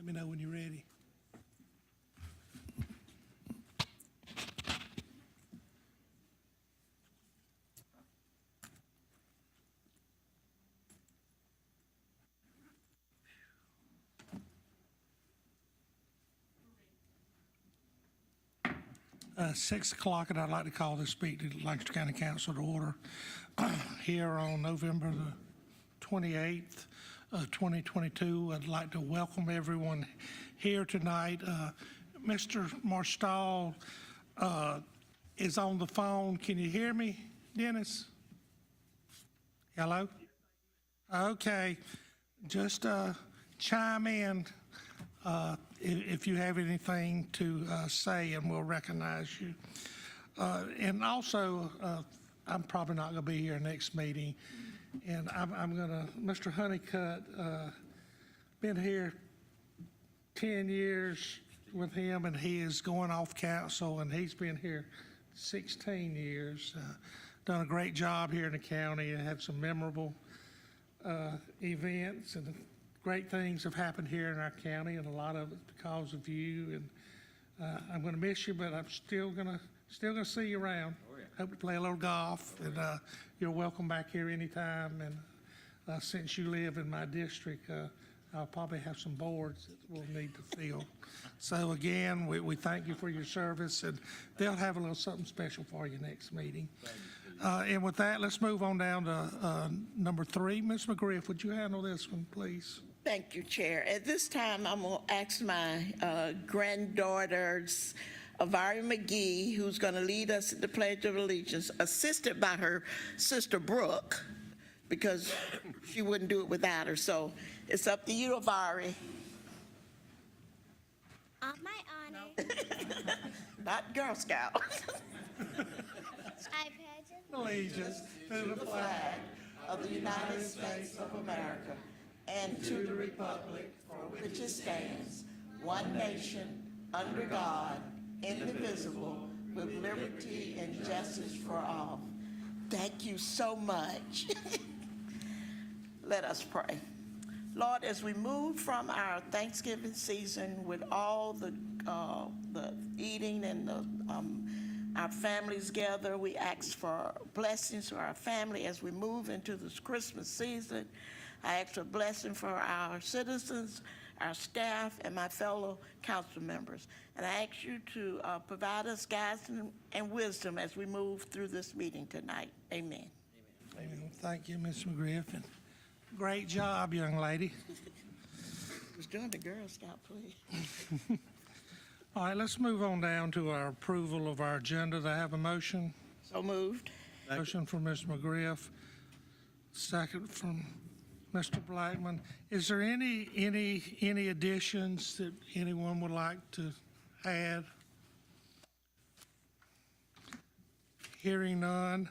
Let me know when you're ready. 6 o'clock, and I'd like to call this meeting of Lancaster County Council to order here on November the 28th, 2022. I'd like to welcome everyone here tonight. Mr. Marstall is on the phone. Can you hear me, Dennis? Hello? Okay. Just chime in if you have anything to say, and we'll recognize you. And also, I'm probably not going to be here next meeting, and I'm going to, Mr. Honeycutt, been here 10 years with him, and he is going off council, and he's been here 16 years. Done a great job here in the county and had some memorable events, and great things have happened here in our county, and a lot of it because of you. And I'm going to miss you, but I'm still gonna see you around. Oh, yeah. Hope to play a little golf, and you're welcome back here anytime. And since you live in my district, I'll probably have some boards that we'll need to fill. So again, we thank you for your service, and they'll have a little something special for you next meeting. And with that, let's move on down to number 3. Ms. McGriff, would you handle this one, please? Thank you, Chair. At this time, I'm going to ask my granddaughters, Avari McGee, who's going to lead us in the Pledge of Allegiance, assisted by her sister Brooke, because she wouldn't do it without her. So it's up to you, Avari. On my honor, Not Girl Scout. I pledge Allegiance to the Flag of the United States of America and to the republic for which it stands, one nation, under God, indivisible, with liberty and justice for all. Thank you so much. Let us pray. Lord, as we move from our Thanksgiving season with all the eating and our families gather, we ask for blessings for our family as we move into this Christmas season. I ask for blessing for our citizens, our staff, and my fellow council members. And I ask you to provide us guidance and wisdom as we move through this meeting tonight. Amen. Amen. Thank you, Ms. McGriff. And great job, young lady. I was doing the Girl Scout, please. All right, let's move on down to our approval of our agenda. Do I have a motion? So moved. Motion from Ms. McGriff, second from Mr. Blackman. Is there any additions that anyone would like to add? Hearing none,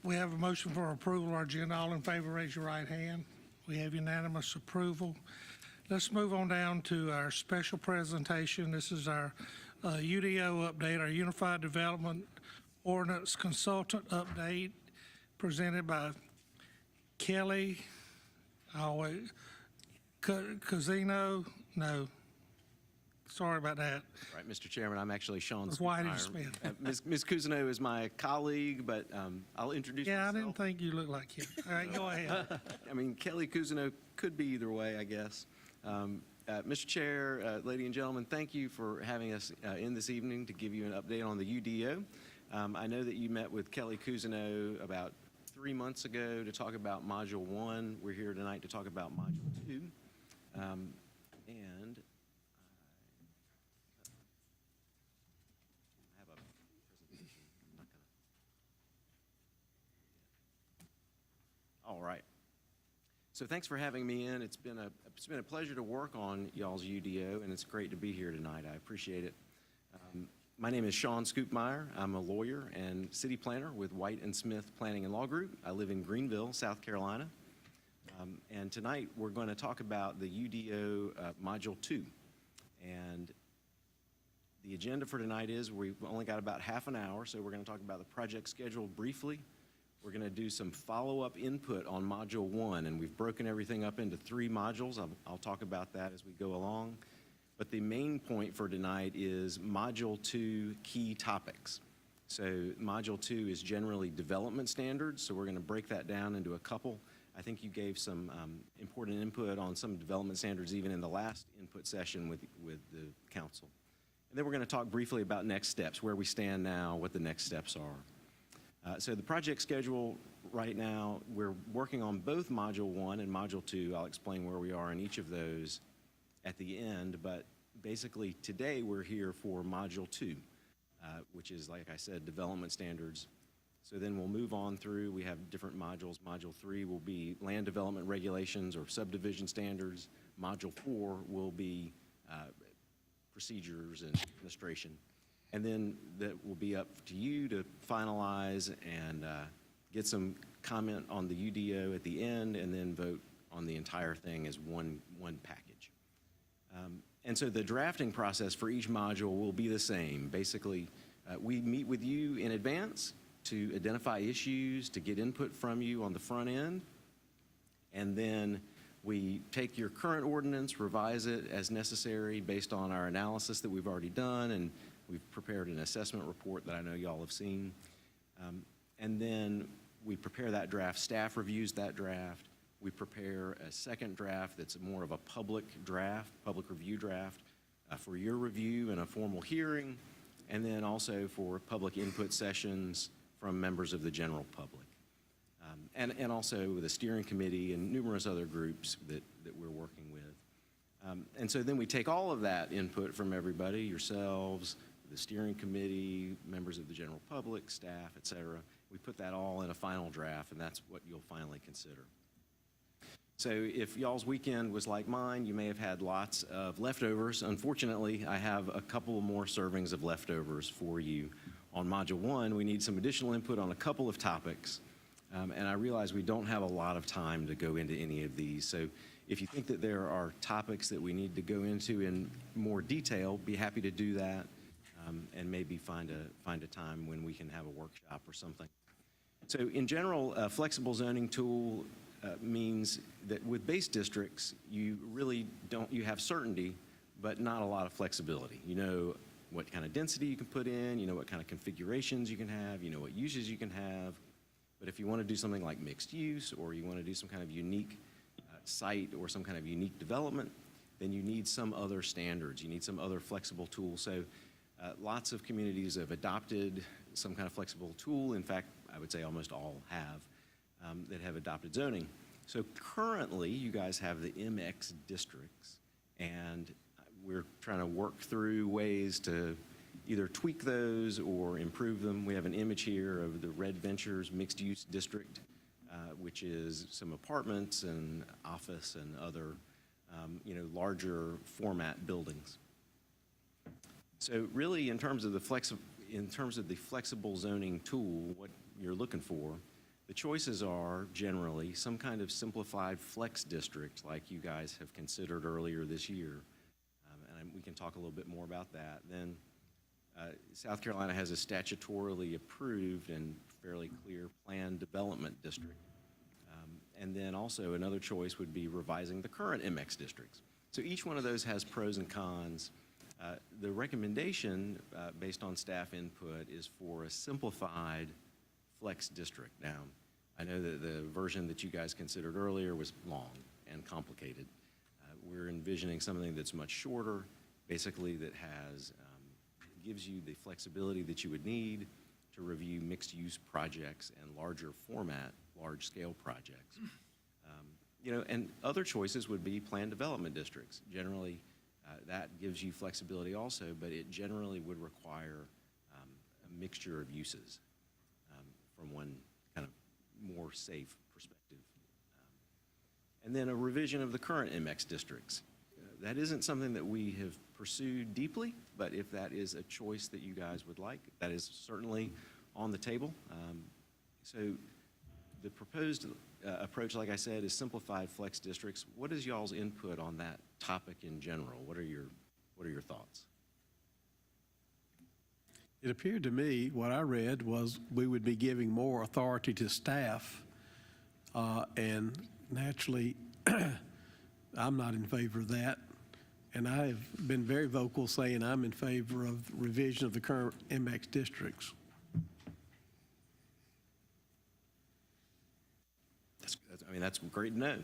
we have a motion for approval of our agenda. All in favor, raise your right hand. We have unanimous approval. Let's move on down to our special presentation. This is our UDO update, our Unified Development Ordinance Consultant update, presented by Kelly Casino. No, sorry about that. Right, Mr. Chairman, I'm actually Sean Whitey Smith. Smith. Ms. Cousineau is my colleague, but I'll introduce myself. Yeah, I didn't think you looked like him. All right, go ahead. I mean, Kelly Cousineau could be either way, I guess. Mr. Chair, ladies and gentlemen, thank you for having us in this evening to give you an update on the UDO. I know that you met with Kelly Cousineau about 3 months ago to talk about Module 1. We're here tonight to talk about Module 2. And I have a presentation. I'm not gonna... All right. So thanks for having me in. It's been a pleasure to work on y'all's UDO, and it's great to be here tonight. I appreciate it. My name is Sean Scoopmeyer. I'm a lawyer and city planner with White and Smith Planning and Law Group. I live in Greenville, South Carolina. And tonight we're going to talk about the UDO Module 2. And the agenda for tonight is we've only got about half an hour, so we're going to talk about the project schedule briefly. We're We're going to do some follow-up input on Module 1, and we've broken everything up into 3 modules. I'll talk about that as we go along. But the main point for tonight is Module 2 key topics. So Module 2 is generally development standards, so we're going to break that down into a couple. I think you gave some important input on some development standards even in the last input session with the council. And then we're going to talk briefly about next steps, where we stand now, what the next steps are. So the project schedule right now, we're working on both Module 1 and Module 2. I'll explain where we are in each of those at the end, but basically today we're here for Module 2, which is, like I said, development standards. So then we'll move on through. We have different modules. Module 3 will be land development regulations or subdivision standards. Module 4 will be procedures and administration. And then that will be up to you to finalize and get some comment on the UDO at the end, and then vote on the entire thing as one package. And so the drafting process for each module will be the same. Basically, we meet with you in advance to identify issues, to get input from you on the front end, and then we take your current ordinance, revise it as necessary based on our analysis that we've already done, and we've prepared an assessment report that I know y'all have seen. And then we prepare that draft, staff reviews that draft, we prepare a second draft that's more of a public draft, public review draft, for your review and a formal hearing, and then also for public input sessions from members of the general public. And also with a steering committee and numerous other groups that we're working with. And so then we take all of that input from everybody, yourselves, the steering committee, members of the general public, staff, et cetera. We put that all in a final draft, and that's what you'll finally consider. So if y'all's weekend was like mine, you may have had lots of leftovers. Unfortunately, I have a couple more servings of leftovers for you. On Module 1, we need some additional input on a couple of topics, and I realize we don't have a lot of time to go into any of these. So if you think that there are topics that we need to go into in more detail, be happy to do that, and maybe find a time when we can have a workshop or something. So in general, a flexible zoning tool means that with base districts, you really don't, you have certainty, but not a lot of flexibility. You know what kind of density you can put in, you know what kind of configurations you can have, you know what uses you can have. But if you want to do something like mixed use, or you want to do some kind of unique site or some kind of unique development, then you need some other standards. You need some other flexible tool. So lots of communities have adopted some kind of flexible tool. In fact, I would say almost all have, that have adopted zoning. So currently, you guys have the MX districts, and we're trying to work through ways to either tweak those or improve them. We have an image here of the Red Ventures Mixed Use District, which is some apartments and office and other, larger format buildings. So really, in terms of the flexible zoning tool, what you're looking for, the choices are generally some kind of simplified flex district like you guys have considered earlier this year. And we can talk a little bit more about that. Then South Carolina has a statutorily approved and fairly clear planned development district. And then also another choice would be revising the current MX districts. So each one of those has pros and cons. The recommendation based on staff input is for a simplified flex district. Now, I know that the version that you guys considered earlier was long and complicated. We're envisioning something that's much shorter, basically that has, gives you the flexibility that you would need to review mixed-use projects and larger format, large-scale projects. And other choices would be planned development districts. Generally, that gives you flexibility also, but it generally would require a mixture of uses from one kind of more safe perspective. And then a revision of the current MX districts. That isn't something that we have pursued deeply, but if that is a choice that you guys would like, that is certainly on the table. So the proposed approach, like I said, is simplified flex districts. What is y'all's input on that topic in general? What are your thoughts? It appeared to me, what I read was we would be giving more authority to staff, and naturally, I'm not in favor of that. And I've been very vocal saying I'm in favor of revision of the current MX districts. That's great to know.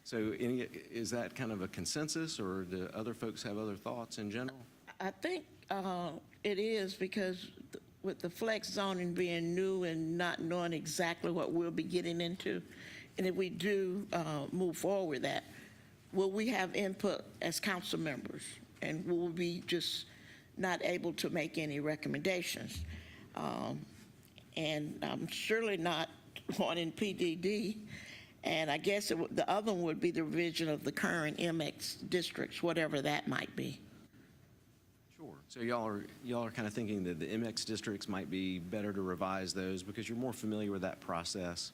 So is that kind of a consensus, or do other folks have other thoughts in general? I think it is, because with the flex zoning being new and not knowing exactly what we'll be getting into, and if we do move forward with that, will we have input as council members? And will we be just not able to make any recommendations? And I'm surely not wanting PDD. And I guess the other one would be the revision of the current MX districts, whatever that might be. Sure. So y'all are kind of thinking that the MX districts might be better to revise those because you're more familiar with that process,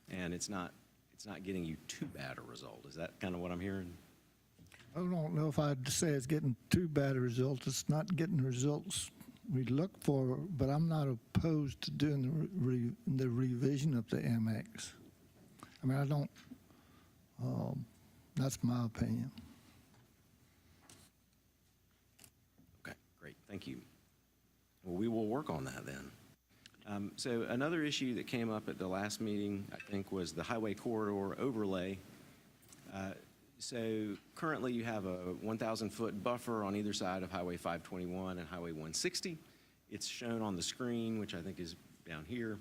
and it's not getting you too bad a result. Is that kind of what I'm hearing? I don't know if I'd say it's getting too bad a result. It's not getting the results we look for, but I'm not opposed to doing the revision of the MX. I mean, I don't, that's my opinion. Okay, great, thank you. Well, we will work on that then. So another issue that came up at the last meeting, I think, was the highway corridor overlay. So currently you have a 1,000-foot buffer on either side of Highway 521 and Highway 160. It's shown on the screen, which I think is down here.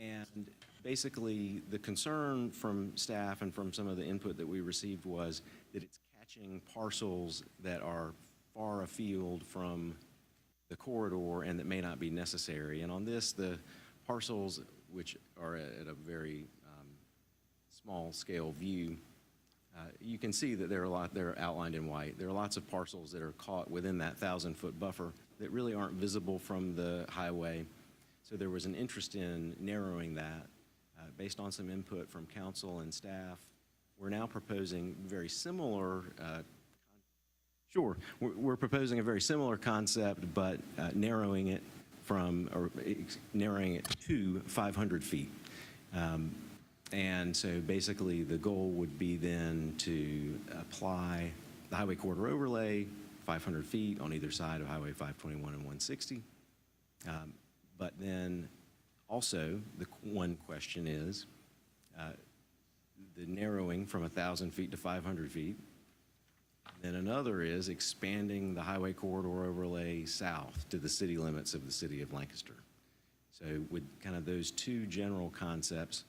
And basically, the concern from staff and from some of the input that we received was that it's catching parcels that are far afield from the corridor and that may not be necessary. And on this, the parcels, which are at a very small scale view, you can see that they're outlined in white. There are lots of parcels that are caught within that 1,000-foot buffer that really aren't visible from the highway. So there was an interest in narrowing that. Based on some input from council and staff, we're now proposing very similar, we're proposing a very similar concept, but narrowing it to 500 feet. And so basically the goal would be then to apply the highway corridor overlay 500 feet on either side of Highway 521 and 160. But then also the one question is the narrowing from 1,000 feet to 500 feet. Then another is expanding the highway corridor overlay south to the city limits of the city of Lancaster. So with kind of those two general concepts,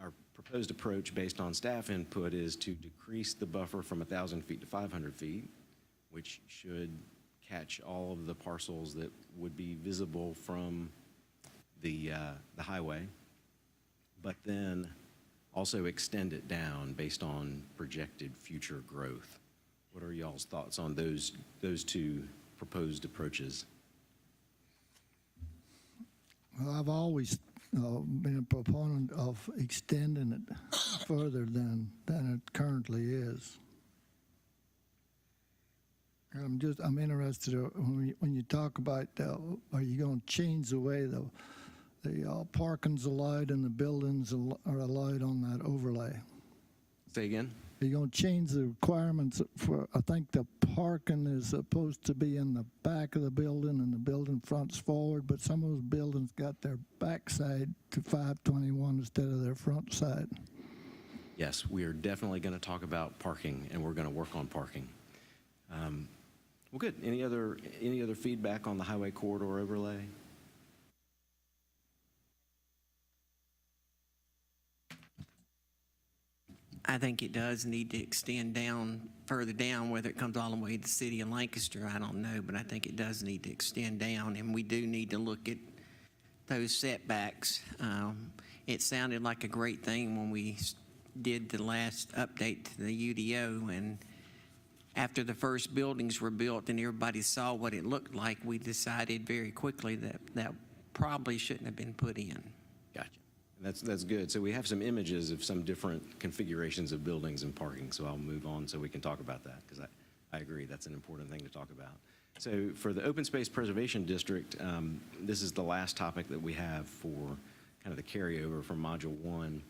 our proposed approach based on staff input is to decrease the buffer from 1,000 feet to 500 feet, which should catch all of the parcels that would be visible from the highway, but then also extend it down based on projected future growth. What are y'all's thoughts on those two proposed approaches? Well, I've always been a proponent of extending it further than it currently is. And I'm interested when you talk about are you going to change the way the parking's allowed and the buildings are allowed on that overlay? Say again? Are you going to change the requirements for, I think the parking is supposed to be in the back of the building and the building fronts forward, but some of those buildings got their backside to 521 instead of their front side. Yes, we are definitely going to talk about parking, and we're going to work on parking. Well, good. Any other feedback on the highway corridor overlay? I think it does need to extend further down, whether it comes all the way to the city of Lancaster, I don't know, but I think it does need to extend down, and we do need to look at those setbacks. It sounded like a great thing when we did the last update to the UDO, and after the first buildings were built and everybody saw what it looked like, we decided very quickly that probably shouldn't have been put in. Gotcha. That's good. So we have some images of some different configurations of buildings and parking, so I'll move on so we can talk about that, because I agree that's an important thing to talk about. So for the Open Space Preservation District, this is the last topic that we have for kind of the carryover from Module 1.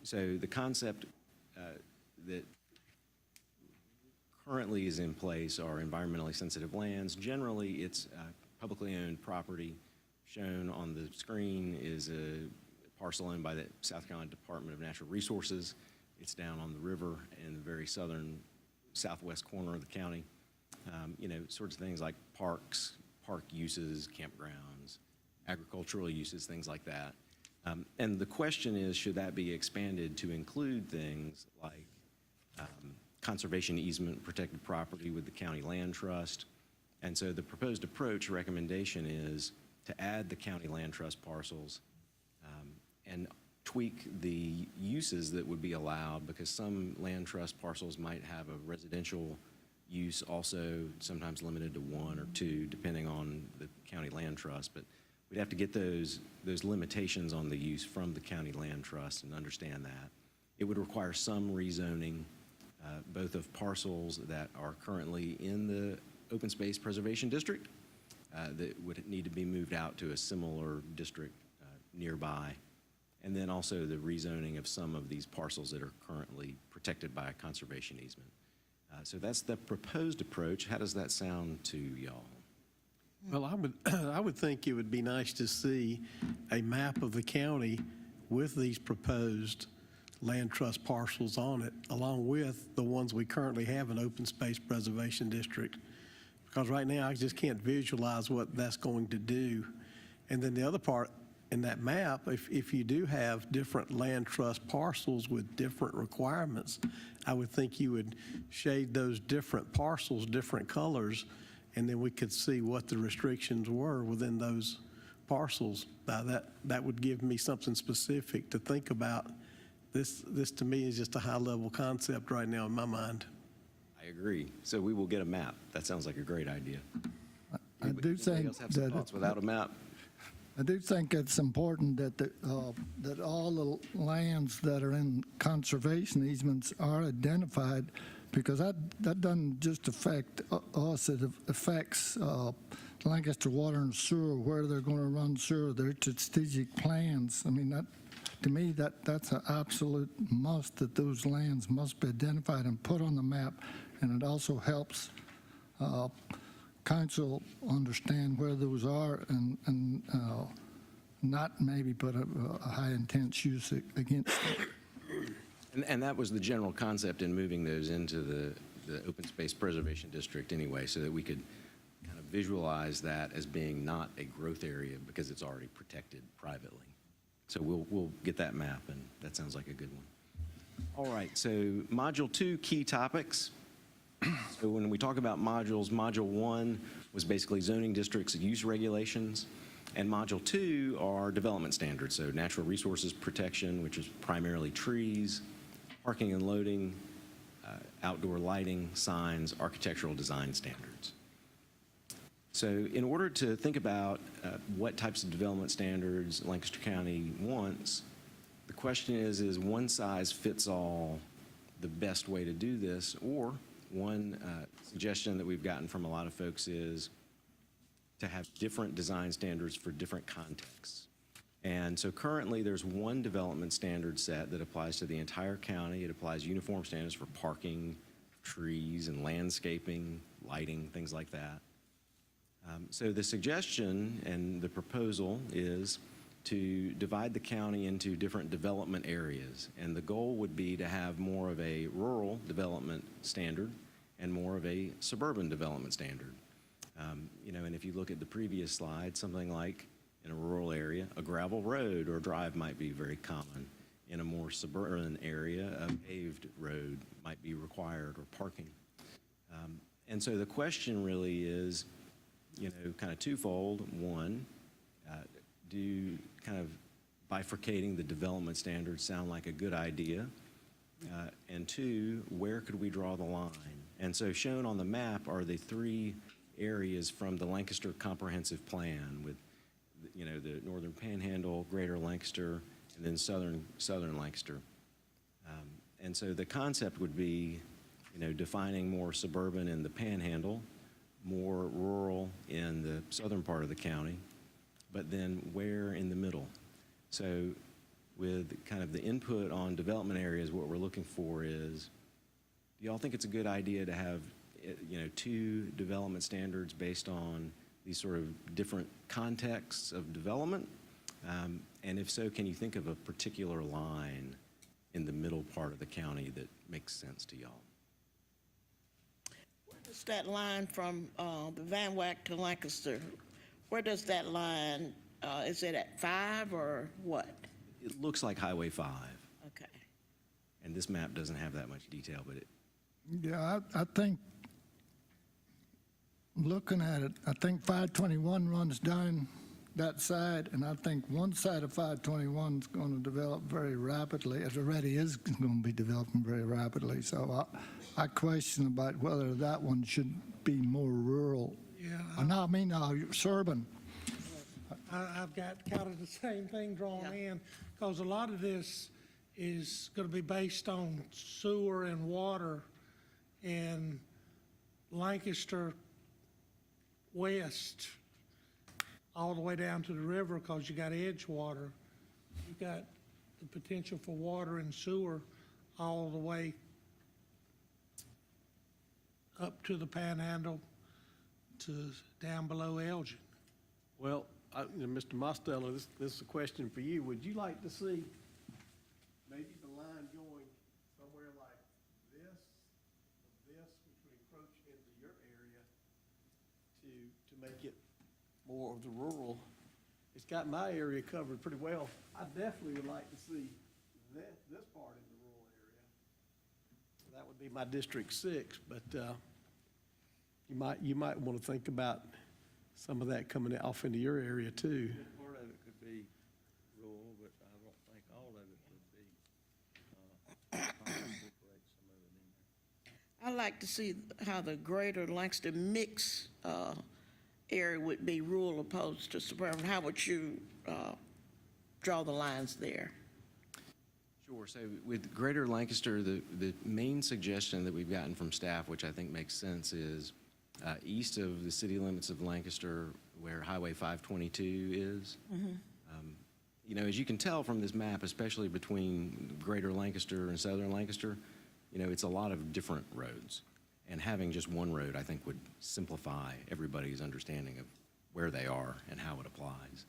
So the concept that currently is in place are environmentally sensitive lands. Generally, it's publicly owned property. Shown on the screen is a parcel owned by the South Carolina Department of Natural Resources. It's down on the river in the very southern southwest corner of the county. You know, sorts of things like parks, park uses, campgrounds, agricultural uses, things like that. And the question is, should that be expanded to include things like conservation easement, protected property with the county land trust? And so the proposed approach recommendation is to add the county land trust parcels and tweak the uses that would be allowed, because some land trust parcels might have a residential use also, sometimes limited to 1 or 2, depending on the county land trust. But we'd have to get those limitations on the use from the county land trust and understand that. It would require some rezoning, both of parcels that are currently in the Open Space Preservation District that would need to be moved out to a similar district nearby, and then also the rezoning of some of these parcels that are currently protected by a conservation easement. So that's the proposed approach. How does that sound to y'all? Well, I would think it would be nice to see a map of the county with these proposed land trust parcels on it, along with the ones we currently have in Open Space Preservation District. Because right now, I just can't visualize what that's going to do. And then the other part in that map, if you do have different land trust parcels with different requirements, I would think you would shade those different parcels different colors, and then we could see what the restrictions were within those parcels. That would give me something specific to think about. This to me is just a high-level concept right now in my mind. I agree. So we will get a map. That sounds like a great idea. I do Anybody think else have some thoughts without a map? I do think it's important that that all the lands that are in conservation easements are identified, because that doesn't just affect us, it affects Lancaster Water and Sewer, where they're going to run sewer, their strategic plans. I mean, that, to me, that's an absolute must, that those lands must be identified and put on the map, and it also helps council understand where those are and not maybe put a high intense use against it. And that was the general concept in moving those into the Open Space Preservation District anyway, so that we could kind of visualize that as being not a growth area because it's already protected privately. So we'll get that map, and that sounds like a good one. All right, so Module 2, key topics. So when we talk about modules, Module 1 was basically zoning districts use regulations, and Module 2 are development standards, so natural resources protection, which is primarily trees, parking and loading, outdoor lighting, signs, architectural design standards. So in order to think about what types of development standards Lancaster County wants, the question is one size fits all the best way to do this? Or one suggestion that we've gotten from a lot of folks is to have different design standards for different contexts. And so currently there's one development standard set that applies to the entire county. It applies uniform standards for parking, trees, and landscaping, lighting, things like that. So the suggestion and the proposal is to divide the county into different development areas. And the goal would be to have more of a rural development standard and more of a suburban development standard. You know, and if you look at the previous slide, something like in a rural area, a gravel road or drive might be very common. In a more suburban area, a paved road might be required, or parking. And so the question really is, you know, kind of twofold. One, do kind of bifurcating the development standards sound like a good idea? And two, where could we draw the line? And so shown on the map are the 3 areas from the Lancaster Comprehensive Plan, with, you know, the Northern Panhandle, Greater Lancaster, and then Southern Lancaster. And so the concept would be, you know, defining more suburban in the Panhandle, more rural in the southern part of the county, but then where in the middle? So with kind of the input on development areas, what we're looking for is, do y'all think it's a good idea to have, two development standards based on these sort of different contexts of development? And if so, can you think of a particular line in the middle part of the county that makes sense to y'all? It's that line from the Van Wyck to Lancaster. Where does that line, is it at 5 or what? It looks like Highway 5, Okay. and this map doesn't have that much detail, but it, Yeah, I think, looking at it, I think 521 runs down that side, and I think one side of 521 is going to develop very rapidly. It already is going to be developing very rapidly. So I question about whether that one should be more rural. Yeah, I mean, urban. I've got kind of the same thing drawn Yeah. in, because a lot of this is going to be based on sewer and water in Lancaster West, all the way down to the river, because you got edge water. You got the potential for water and sewer all the way up to the Panhandle to down below Elgin. Well, Mr. Mosteller, this is a question for you. Would you like to see maybe the line going somewhere like this, which would encroach into your area to make it more of the rural? It's got my area covered pretty well. I definitely would like to see this part in the rural area. That would be my District 6, but you might want to think about some of that coming off into your area too. Part of it could be rural, but I don't think all of it would be, incorporate some of it in there. I'd like to see how the greater Lancaster mix area would be rural opposed to suburban. How would you draw the lines there? Sure. So with Greater Lancaster, the main suggestion that we've gotten from staff, which I think makes sense, is east of the city limits of Lancaster, where Highway 522 is. As you can tell from this map, especially between Greater Lancaster and Southern Lancaster, it's a lot of different roads. And having just one road, I think, would simplify everybody's understanding of where they are and how it applies.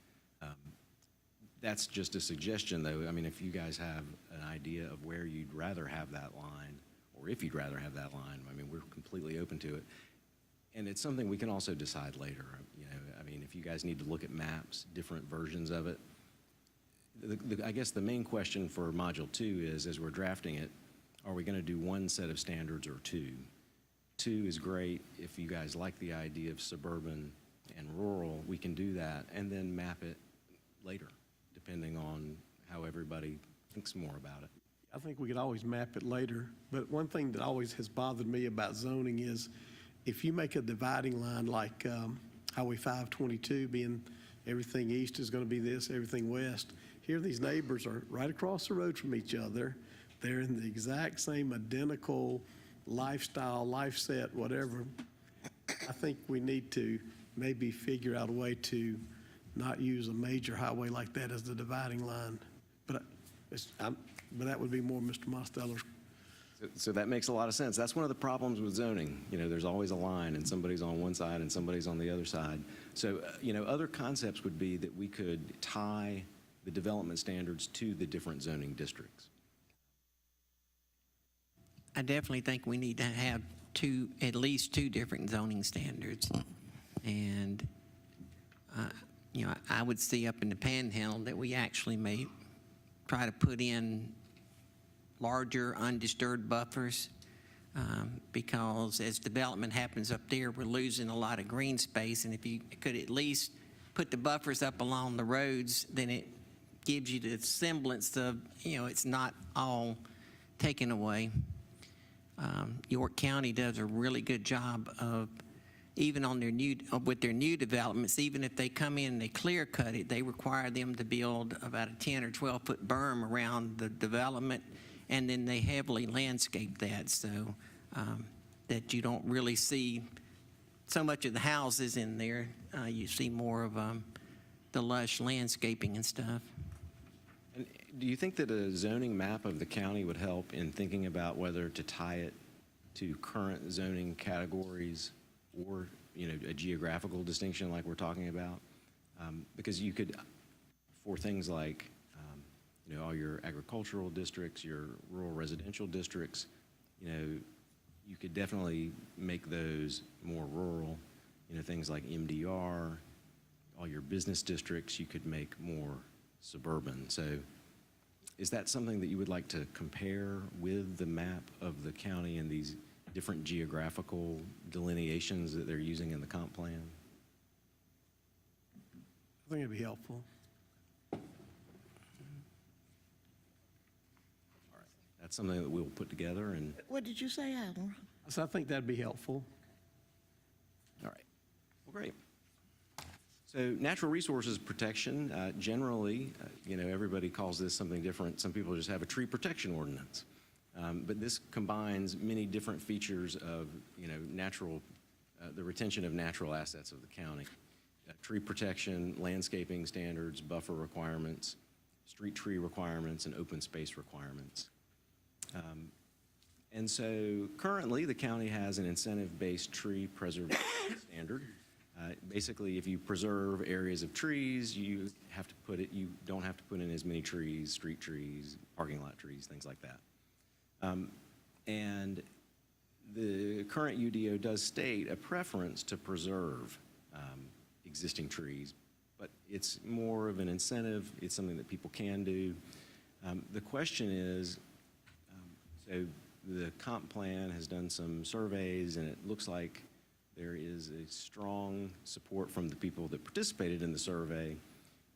That's just a suggestion, though. I mean, if you guys have an idea of where you'd rather have that line, or if you'd rather have that line, I mean, we're completely open to it. And it's something we can also decide later. I mean, if you guys need to look at maps, different versions of it. I guess the main question for Module 2 is, as we're drafting it, are we going to do one set of standards or two? 2 is great. If you guys like the idea of suburban and rural, we can do that and then map it later, depending on how everybody thinks more about it. I think we could always map it later, but one thing that always has bothered me about zoning is if you make a dividing line like Highway 522 being everything east is going to be this, everything west, here these neighbors are right across the road from each other. They're in the exact same identical lifestyle, life set, whatever. I think we need to maybe figure out a way to not use a major highway like that as the dividing line. But that would be more Mr. Mosteller's. So that makes a lot of sense. That's one of the problems with zoning. There's always a line, and somebody's on one side and somebody's on the other side. So, other concepts would be that we could tie the development standards to the different zoning districts. I definitely think we need to have at least two different zoning standards. And, I would see up in the Panhandle that we actually may try to put in larger undisturbed buffers because as development happens up there, we're losing a lot of green space. And if you could at least put the buffers up along the roads, then it gives you the semblance of, it's not all taken away. York County does a really good job of, even on with their new developments, even if they come in and they clear cut it, they require them to build about a 10 or 12-foot berm around the development, and then they heavily landscape that so that you don't really see so much of the houses in there, you see more of the lush landscaping and stuff. And do you think that a zoning map of the county would help in thinking about whether to tie it to current zoning categories or, a geographical distinction like we're talking about? Because you could, for things like, all your agricultural districts, your rural residential districts, you could definitely make those more rural. Things like MDR, all your business districts, you could make more suburban. So is that something that you would like to compare with the map of the county and these different geographical delineations that they're using in the comp plan? I think it'd be helpful. That's something that we'll put together and, What did you say, Admiral? So I think that'd be helpful. all right. Well, great. So natural resources protection, generally, everybody calls this something different. Some people just have a tree protection ordinance. But this combines many different features of, natural, the retention of natural assets of the county. Tree protection, landscaping standards, buffer requirements, street tree requirements, and open space requirements. And so currently, the county has an incentive-based tree preservation standard. Basically, if you preserve areas of trees, you don't have to put in as many trees, street trees, parking lot trees, things like that. And the current UDO does state a preference to preserve existing trees, but it's more of an incentive. It's something that people can do. The question is, so the comp plan has done some surveys, and it looks like there is a strong support from the people that participated in the survey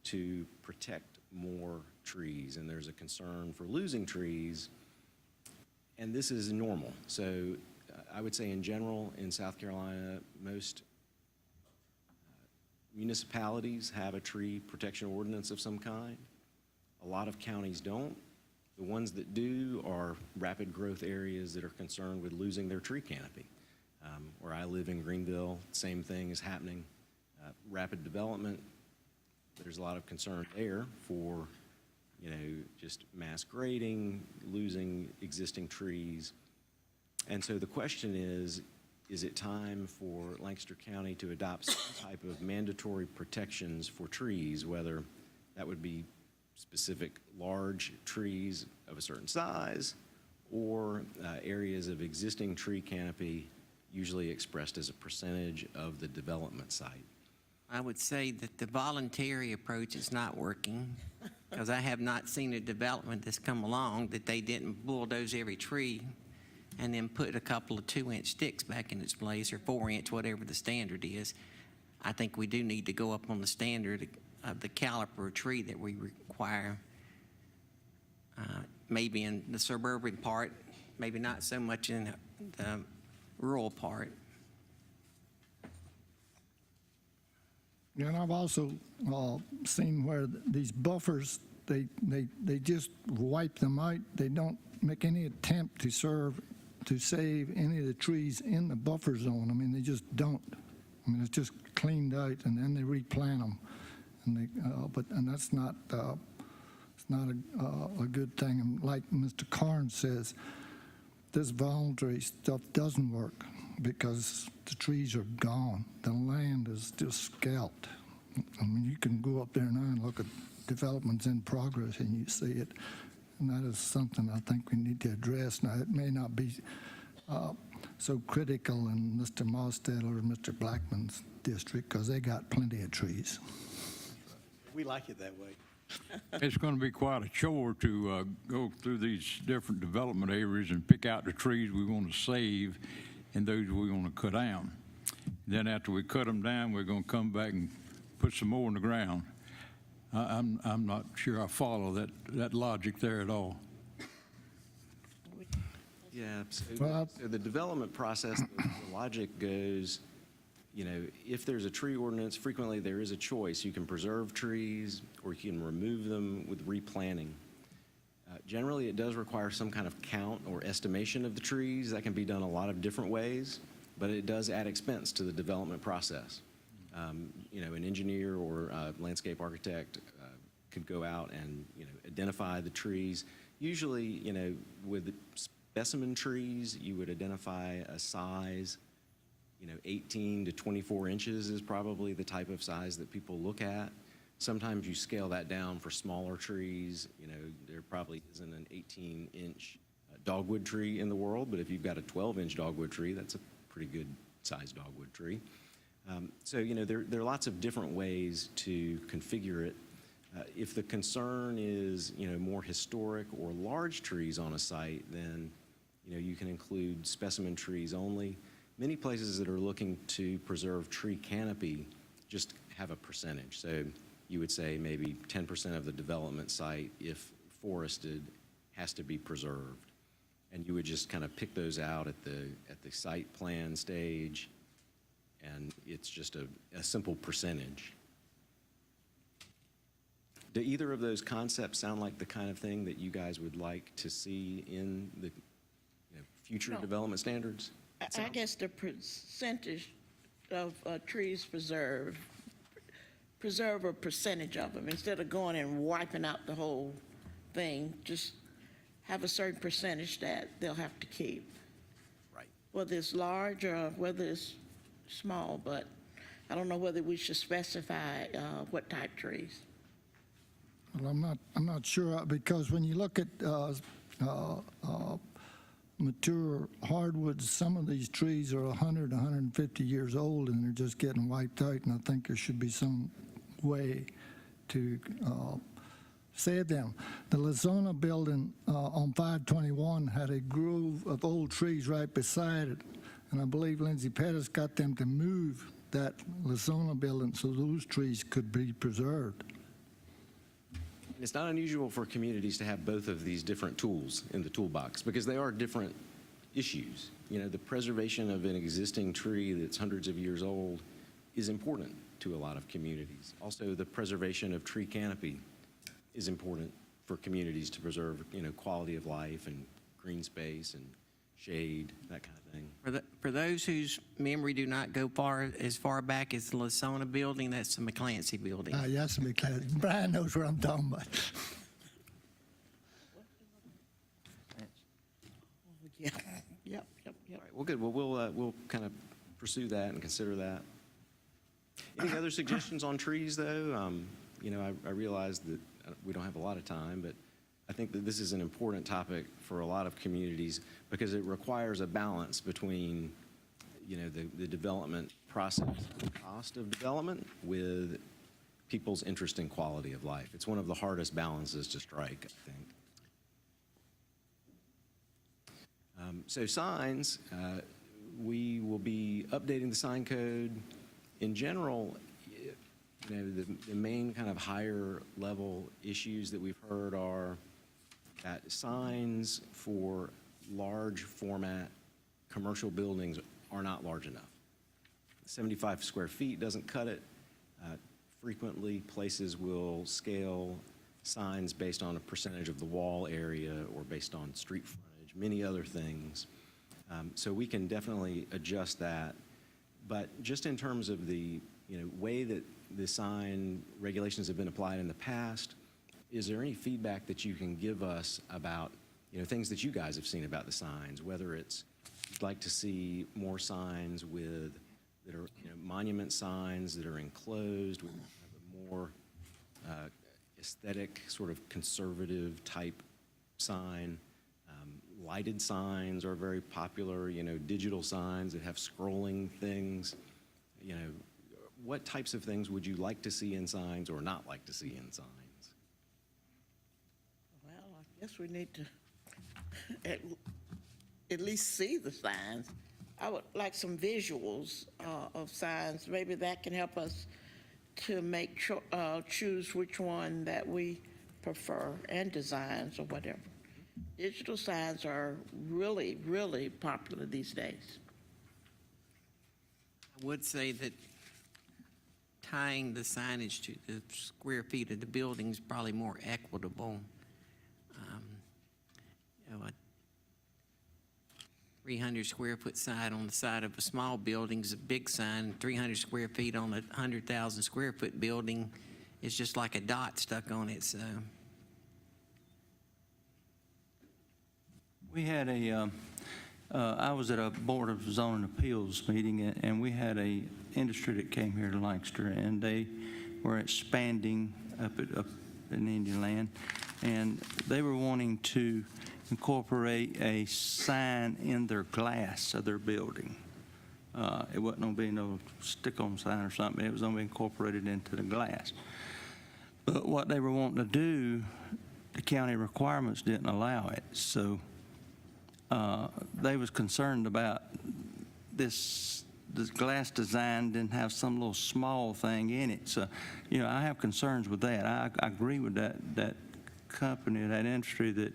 to protect more trees, and there's a concern for losing trees, and this is normal. So I would say in general, in South Carolina, most municipalities have a tree protection ordinance of some kind. A lot of counties don't. The ones that do are rapid growth areas that are concerned with losing their tree canopy. Where I live in Greenville, same thing is happening. Rapid development, there's a lot of concern there for, just mass grading, losing existing trees. And so the question is it time for Lancaster County to adopt some type of mandatory protections for trees, whether that would be specific large trees of a certain size or areas of existing tree canopy, usually expressed as a percentage of the development site? I would say that the voluntary approach is not working, because I have not seen a development that's come along that they didn't bulldoze every tree and then put a couple of 2-inch sticks back in its place, or 4-inch, whatever the standard is. I think we do need to go up on the standard of the caliper of tree that we require, maybe in the suburban part, maybe not so much in the rural part. And I've also seen where these buffers, they just wipe them out. They don't make any attempt to save any of the trees in the buffer zone. I mean, they just don't. I mean, it's just cleaned out, and then they replant them. And that's not it's not a good thing. And like Mr. Carnes says, this voluntary stuff doesn't work because the trees are gone. The land is just scalped. I mean, you can go up there now and look at developments in progress, and you see it. And that is something I think we need to address. Now, it may not be so critical in Mr. Mosted or Mr. Blackman's district because they got plenty of trees. We like it that way. It's going to be quite a chore to go through these different development areas and pick out the trees we want to save and those we want to cut down. Then after we cut them down, we're going to come back and put some more in the ground. I'm not sure I follow that logic there at all. Yeah, so Well, the development process, the logic goes, if there's a tree ordinance, frequently there is a choice. You can preserve trees or you can remove them with replanting. Generally, it does require some kind of count or estimation of the trees. That can be done a lot of different ways. but it does add expense to the development process. You know, an engineer or a landscape architect could go out and, you know, identify the trees. Usually, you know, with specimen trees, you would identify a size, you know, 18 to 24 inches is probably the type of size that people look at. Sometimes you scale that down for smaller trees. You know, there probably isn't an 18-inch dogwood tree in the world, but if you've got a 12-inch dogwood tree, that's a pretty good sized dogwood tree. So, you know, there are lots of different ways to configure it. If the concern is, you know, more historic or large trees on a site, then, you know, you can include specimen trees only. Many places that are looking to preserve tree canopy just have a percentage. So you would say maybe 10% of the development site, if forested, has to be preserved. And you would just kind of pick those out at the site plan stage, and it's just a simple percentage. Do either of those concepts sound like the kind of thing that you guys would like to see in the, you know, future development standards? I guess the percentage of trees preserve a percentage of them instead of going and wiping out the whole thing. Just have a certain percentage that they'll have to keep. Right. Whether it's large or whether it's small, but I don't know whether we should specify what type trees. Well, I'm not sure, because when you look at mature hardwoods, some of these trees are 100, 150 years old, and they're just getting wiped out, and I think there should be some way to save them. The Lazona building on 521 had a grove of old trees right beside it, and I believe Lindsay Pettis got them to move that Lazona building so those trees could be preserved. It's not unusual for communities to have both of these different tools in the toolbox because they are different issues. You know, the preservation of an existing tree that's hundreds of years old is important to a lot of communities. Also, the preservation of tree canopy is important for communities to preserve, you know, quality of life and green space and shade, that kind of thing. For those whose memory do not go as far back as the Lasona building, that's the McClancy building. Yes, because Brian knows what I'm talking about. Yeah. Yep. All right, well, good. Well, we'll kind of pursue that and consider that. Any other suggestions on trees, though? You know, I realize that we don't have a lot of time, but I think that this is an important topic for a lot of communities because it requires a balance between, you know, the development process, the cost of development with people's interest in quality of life. It's one of the hardest balances to strike, I think. So signs, we will be updating the sign code. In general, you know, the main kind of higher level issues that we've heard are that signs for large format commercial buildings are not large enough. 75 square feet doesn't cut it. Frequently, places will scale signs based on a percentage of the wall area or based on street frontage, many other things. So we can definitely adjust that. But just in terms of the, you know, way that the sign regulations have been applied in the past, is there any feedback that you can give us about, you know, things that you guys have seen about the signs, whether it's you'd like to see more signs that are, you know, monument signs that are enclosed with a more aesthetic, sort of conservative type sign. Lighted signs are very popular, you know, digital signs that have scrolling things. You know, what types of things would you like to see in signs or not like to see in signs? Well, I guess we need to at least see the signs. I would like some visuals of signs. Maybe that can help us to choose which one that we prefer, and designs or whatever. Digital signs are really, really popular these days. I would say that tying the signage to the square feet of the building is probably more equitable. You know, 300 square foot sign on the side of a small building is a big sign. 300 square feet on a 100,000 square foot building is just like a dot stuck on it, so. We had I was at a Board of Zoning Appeals meeting, and we had a industry that came here to Lancaster, and they were expanding up in Indian Land, and they were wanting to incorporate a sign in their glass of their building. It wasn't going to be no stick-on sign or something. It was going to be incorporated into the glass. But what they were wanting to do, the county requirements didn't allow it. So they was concerned about this glass design didn't have some little small thing in it. So, I have concerns with that. I agree with that company, that industry, that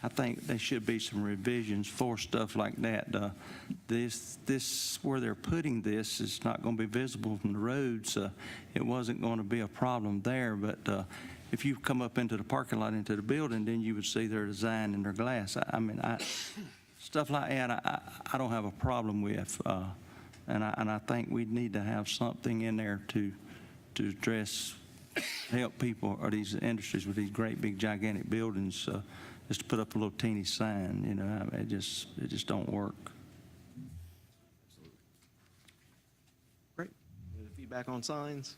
I think there should be some revisions for stuff like that. This where they're putting this is not going to be visible from the road, so it wasn't going to be a problem there. But if you come up into the parking lot, into the building, then you would see their design and their glass. Stuff like that, I don't have a problem with, and I think we need to have something in there to address, help people or these industries with these great big gigantic buildings. Just to put up a little teeny sign, it just don't work. Great. Any other feedback on signs?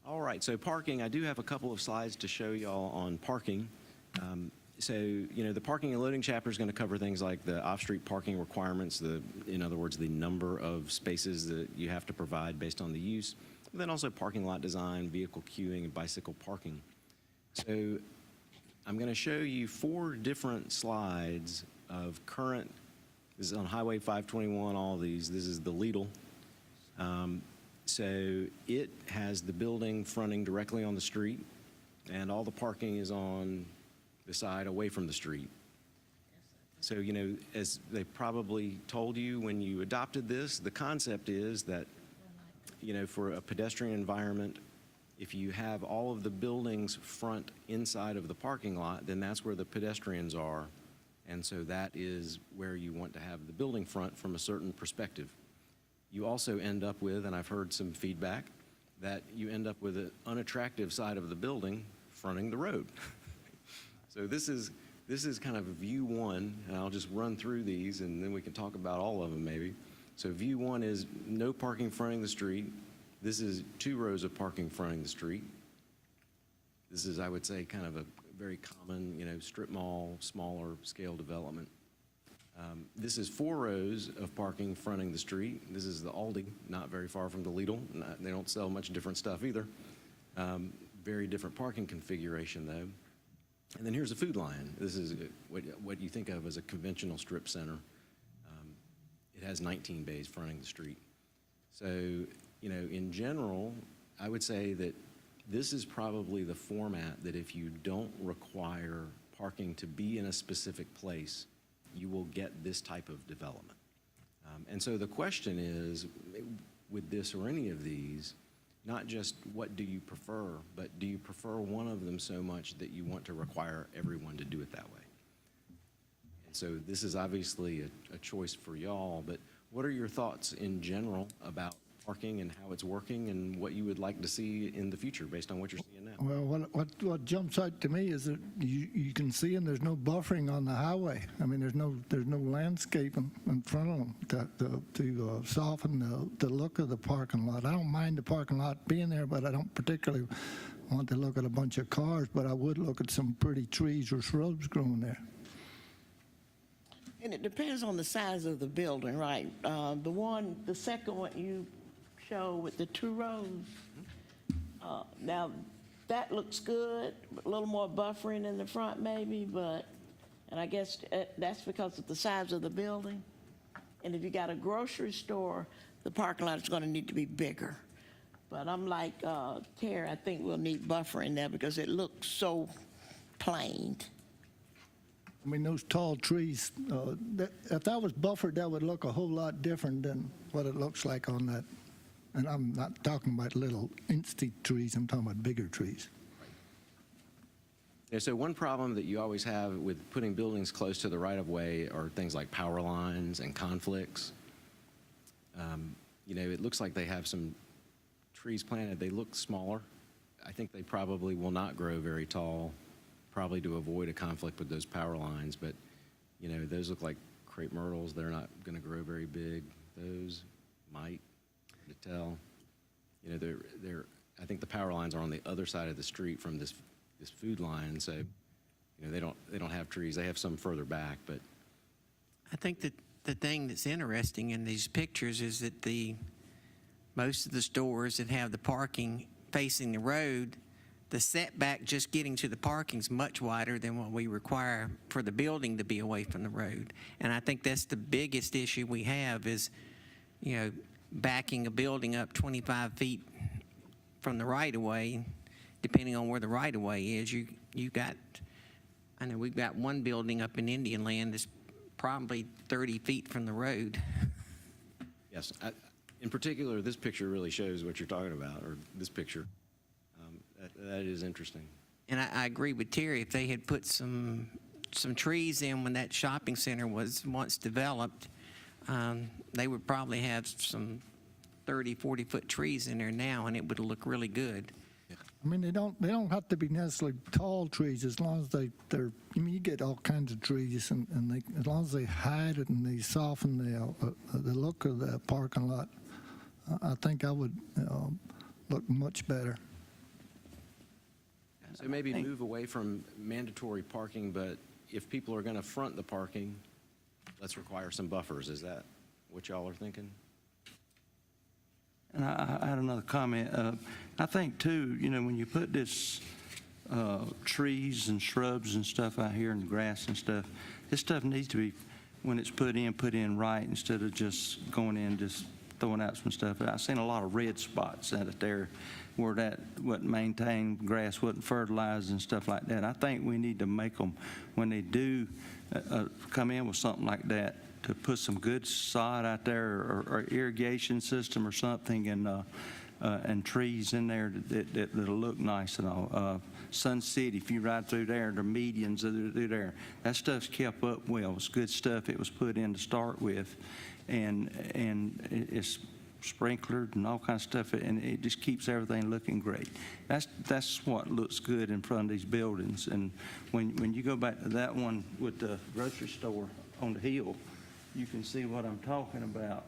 All right, so parking, I do have a couple of slides to show y'all on parking. The parking and loading chapter is going to cover things like the off-street parking requirements, in other words, the number of spaces that you have to provide based on the use, and then also parking lot design, vehicle queuing, and bicycle parking. So I'm going to show you 4 different slides of current, this is on Highway 521, all of these. This is the Lidl. So it has the building fronting directly on the street, and all the parking is on the side away from the street. So, as they probably told you when you adopted this, the concept is that, for a pedestrian environment, if you have all of the buildings front inside of the parking lot, then that's where the pedestrians are. And so that is where you want to have the building front from a certain perspective. You also end up with, and I've heard some feedback, that you end up with an unattractive side of the building fronting the road. So this is kind of view 1, and I'll just run through these, and then we can talk about all of them maybe. So view 1 is no parking fronting the street. This is 2 rows of parking fronting the street. This is, I would say, kind of a very common, strip mall, smaller scale development. This is 4 rows of parking fronting the street. This is the Aldi, not very far from the Lidl. They don't sell much different stuff either. Very different parking configuration, though. And then here's a Food Lion. This is what you think of as a conventional strip center. It has 19 bays fronting the street. So, in general, I would say that this is probably the format that if you don't require parking to be in a specific place, you will get this type of development. And so the question is, with this or any of these, not just what do you prefer, but do you prefer one of them so much that you want to require everyone to do it that way? And so this is obviously a choice for y'all, but what are your thoughts in general about parking and how it's working and what you would like to see in the future based on what you're seeing now? Well, what jumps out to me is that you can see, and there's no buffering on the highway. I mean, there's no landscaping in front of them to soften the look of the parking lot. I don't mind the parking lot being there, but I don't particularly want to look at a bunch of cars, but I would look at some pretty trees or shrubs growing there. And it depends on the size of the building, right? The second one you show with the 2 rows, now that looks good, a little more buffering in the front maybe, and I guess that's because of the size of the building. And if you got a grocery store, the parking lot is going to need to be bigger. But I'm like Terry, I think we'll need buffering there because it looks so plain. I mean, those tall trees, if that was buffered, that would look a whole lot different than what it looks like on that. And I'm not talking about little insty trees, I'm talking about bigger trees. Yeah, so one problem that you always have with putting buildings close to the right-of-way are things like power lines and conflicts. You know, it looks like they have some trees planted. They look smaller. I think they probably will not grow very tall, probably to avoid a conflict with those power lines. But, you know, those look like crepe myrtles. They're not going to grow very big. Those might, to tell. You know, I think the power lines are on the other side of the street from this food line. So, you know, they don't have trees. They have some further back, but I think that the thing that's interesting in these pictures is that most of the stores that have the parking facing the road, the setback just getting to the parking is much wider than what we require for the building to be away from the road. And I think that's the biggest issue we have is, you know, backing a building up 25 feet from the right-of-way, depending on where the right-of-way is. I know we've got one building up in Indian Land that's probably 30 feet from the road. yes. In particular, this picture really shows what you're talking about, or this picture. That is interesting. And I agree with Terry. If they had put some trees in when that shopping center was once developed, they would probably have some 30, 40-foot trees in there now, and it would look really good. I mean, they don't have to be necessarily tall trees as long as they're. I mean, you get all kinds of trees, and as long as they hide it and they soften the look of the parking lot, I think I would look much better. So maybe move away from mandatory parking, but if people are going to front the parking, let's require some buffers. Is that what y'all are thinking? And I had another comment. I think, too, you know, when you put this trees and shrubs and stuff out here and grass and stuff, this stuff needs to be, when it's put in right instead of just going in, just throwing out some stuff. I've seen a lot of red spots out there where that wasn't maintained, grass wasn't fertilized and stuff like that. I think we need to make them, when they do come in with something like that, to put some good sod out there or irrigation system or something and trees in there that'll look nice and all. Sun City, if you ride through there, the medians that are through there, that stuff's kept up well. It's good stuff it was put in to start with, and it's sprinklered and all kinds of stuff, and it just keeps everything looking great. That's what looks good in front of these buildings. And when you go back to that one with the grocery store on the hill, you can see what I'm talking about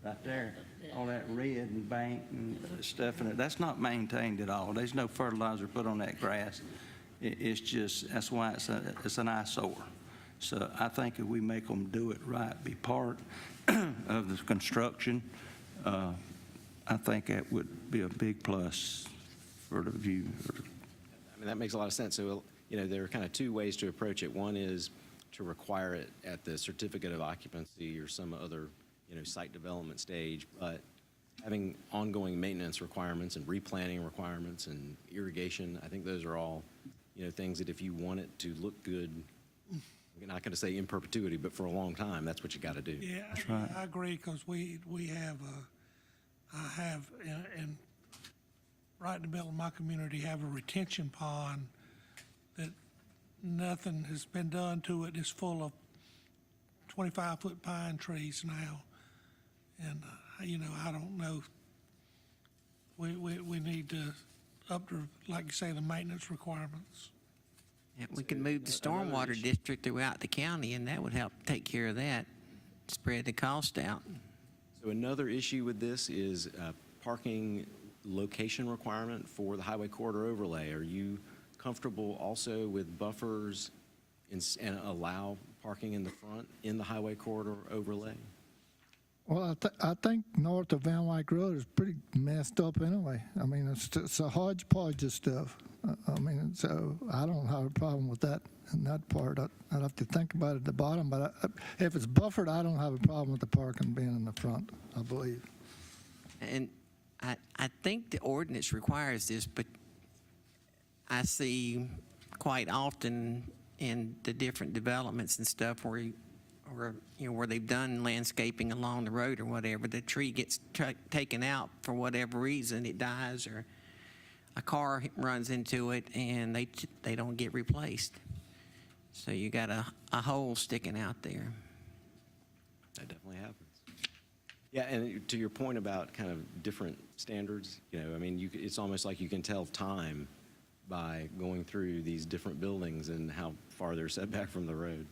right there. All that red and bank and stuff in it. That's not maintained at all. There's no fertilizer put on that grass. It's just, that's why it's an eyesore. So I think if we make them do it right, be part of the construction, I think that would be a big plus for the view. I mean, that makes a lot of sense. So, you know, there are kind of two ways to approach it. One is to require it at the certificate of occupancy or some other, you know, site development stage, but having ongoing maintenance requirements and replanting requirements and irrigation, I think those are all, you know, things that if you want it to look good, I'm not going to say in perpetuity, but for a long time, that's what you got to do. Yeah, That's right. I agree, because we have, I have, and right in the middle of my community, have a retention pond that nothing has been done to it. It's full of 25-foot pine trees now. And, you know, I don't know, we need to up to, like you say, the maintenance requirements. Yeah, we could move the stormwater district throughout the county, and that would help take care of that, spread the cost out. So another issue with this is parking location requirement for the highway corridor overlay. Are you comfortable also with buffers and allow parking in the front in the highway corridor overlay? Well, I think north of Van Wyck Road is pretty messed up anyway. I mean, it's a hodgepodge of stuff. I mean, so I don't have a problem with that in that part. I'd have to think about it at the bottom, but if it's buffered, I don't have a problem with the parking being in the front, I believe. And I think the ordinance requires this, but I see quite often in the different developments and stuff where where they've done landscaping along the road or whatever, the tree gets taken out for whatever reason, it dies, or a car runs into it and they don't get replaced. So you got a hole sticking out there. That definitely happens. Yeah, and to your point about kind of different standards, I mean, it's almost like you can tell time by going through these different buildings and how far they're set back from the road.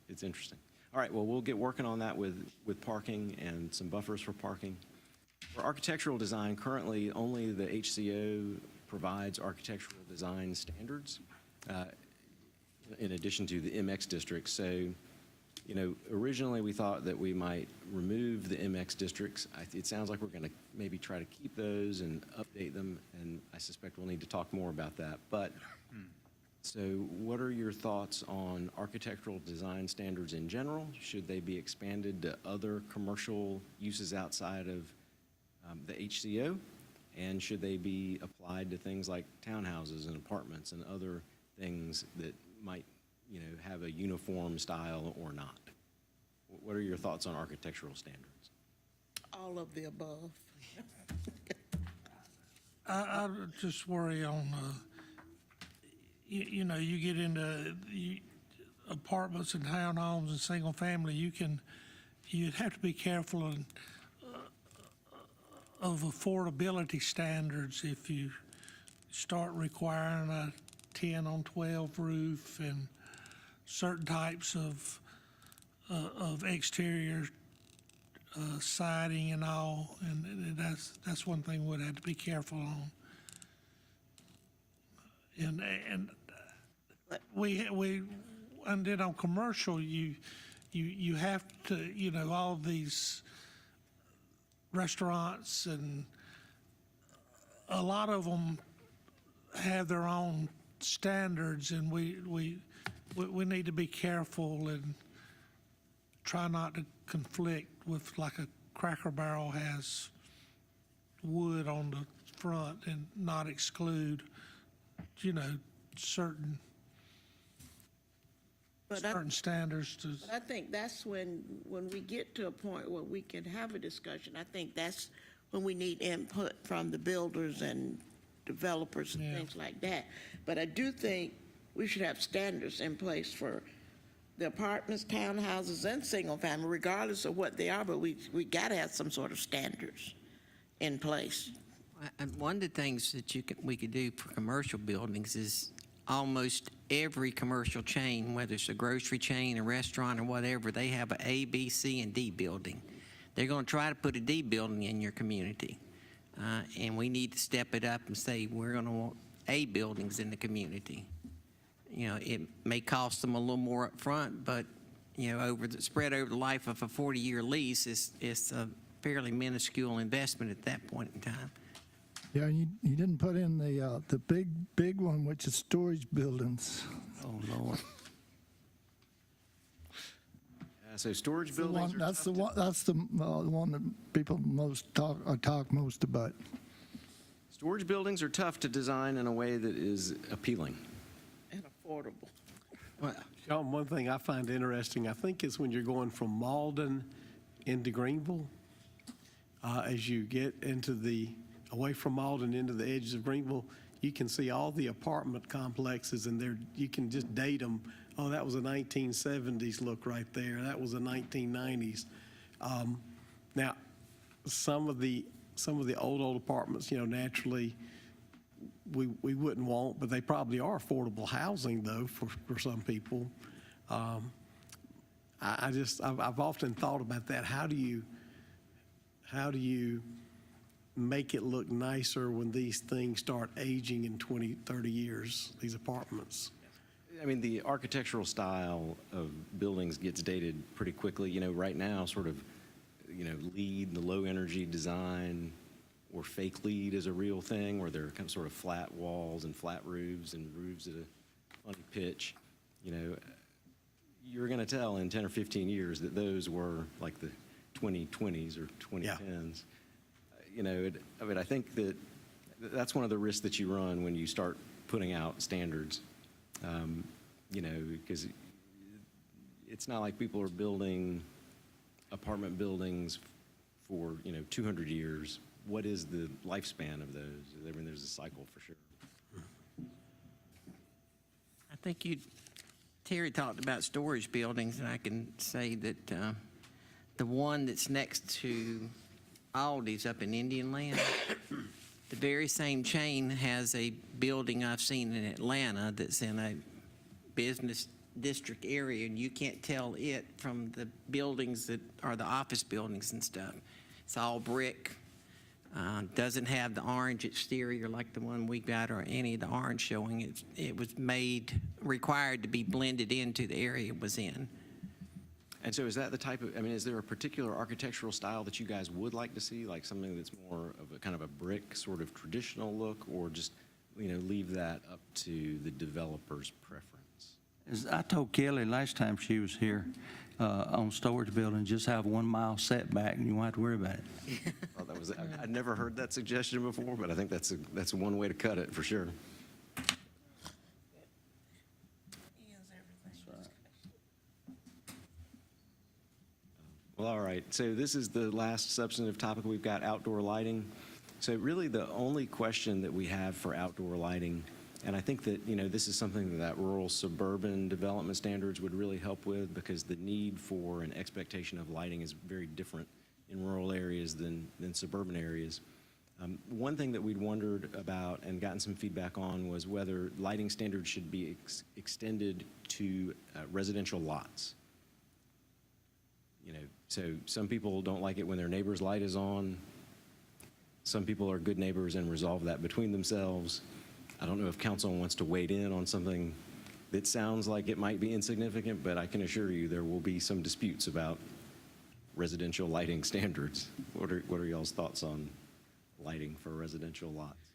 It's interesting. All right, well, we'll get working on that with parking and some buffers for parking. For architectural design, currently only the HCO provides architectural design standards in addition to the MX districts. So, originally we thought that we might remove the MX districts. It sounds like we're going to maybe try to keep those and update them, and I suspect we'll need to talk more about that. But so what are your thoughts on architectural design standards in general? Should they be expanded to other commercial uses outside of the HCO? And should they be applied to things like townhouses and apartments and other things that might, have a uniform style or not? What are your thoughts on architectural standards? All of the above. I just worry on, you get into apartments and townhomes and single family, you'd have to be careful of affordability standards if you start requiring a 10 on 12 roof and certain types of exterior siding and all, and that's one thing we'd have to be careful on. And and then on commercial, you have to, all these restaurants, and a lot of them have their own standards, and we need to be careful and try not to conflict with, like, a Cracker Barrel has wood on the front, and not exclude, certain standards to. But I think that's when we get to a point where we can have a discussion, I think that's when we need input from the builders and developers and things like that. But I do think we should have standards in place for the apartments, townhouses, and single family, regardless of what they are, but we got to have some sort of standards in place. And one of the things that we could do for commercial buildings is almost every commercial chain, whether it's a grocery chain, a restaurant, or whatever, they have a A, B, C, and D building. They're going to try to put a D building in your community. And we need to step it up and say we're going to want A buildings in the community. It may cost them a little more up front, but, spread over the life of a 40-year lease, it's a fairly minuscule investment at that point in time. Yeah, you didn't put in the big one, which is storage buildings. Oh, Lord. So storage buildings. That's the one that people talk most about. Storage buildings are tough to design in a way that is appealing. And affordable. Well, Sean, one thing I find interesting, I think, is when you're going from Malden into Greenville, as you get away from Malden into the edges of Greenville, you can see all the apartment complexes, and you can just date them. Oh, that was a 1970s look right there. That was a 1990s. Now, some of the old apartments, naturally, we wouldn't want, but they probably are affordable housing, though, for some people. I've often thought about that. How do you make it look nicer when these things start aging in 20, 30 years, these apartments? I mean, the architectural style of buildings gets dated pretty quickly. Right now, sort of, LEED, the low energy design, or fake LEED is a real thing, where they're kind of sort of flat walls and flat roofs and roofs at a funny pitch. You're going to tell in 10 or 15 years that those were like the 2020s or 2010s. I think that's one of the risks that you run when you start putting out standards. Because it's not like people are building apartment buildings for, 200 years. what is the lifespan of those? I mean, there's a cycle for sure. I think Terry talked about storage buildings, and I can say that the one that's next to Aldi's up in Indian Land, the very same chain has a building I've seen in Atlanta that's in a business district area, and you can't tell it from the buildings that are the office buildings and stuff. It's all brick. Doesn't have the orange exterior like the one we got or any of the orange showing. It was required to be blended into the area it was in. And so is that the type of, I mean, is there a particular architectural style that you guys would like to see, like something that's more of a kind of a brick sort of traditional look, or just, leave that up to the developer's preference? As I told Kelly last time she was here, on storage building, just have 1 mile setback and you won't have to worry about it. Well, I'd never heard that suggestion before, but I think that's one way to cut it for sure. Well, all right. So this is the last substantive topic. We've got outdoor lighting. So really the only question that we have for outdoor lighting, and I think that, this is something that rural suburban development standards would really help with, because the need for an expectation of lighting is very different in rural areas than suburban areas. One thing that we'd wondered about and gotten some feedback on was whether lighting standards should be extended to residential lots. So some people don't like it when their neighbor's light is on. Some people are good neighbors and resolve that between themselves. I don't know if council wants to wade in on something that sounds like it might be insignificant, but I can assure you there will be some disputes about residential lighting standards. What are y'all's thoughts on lighting for residential lots?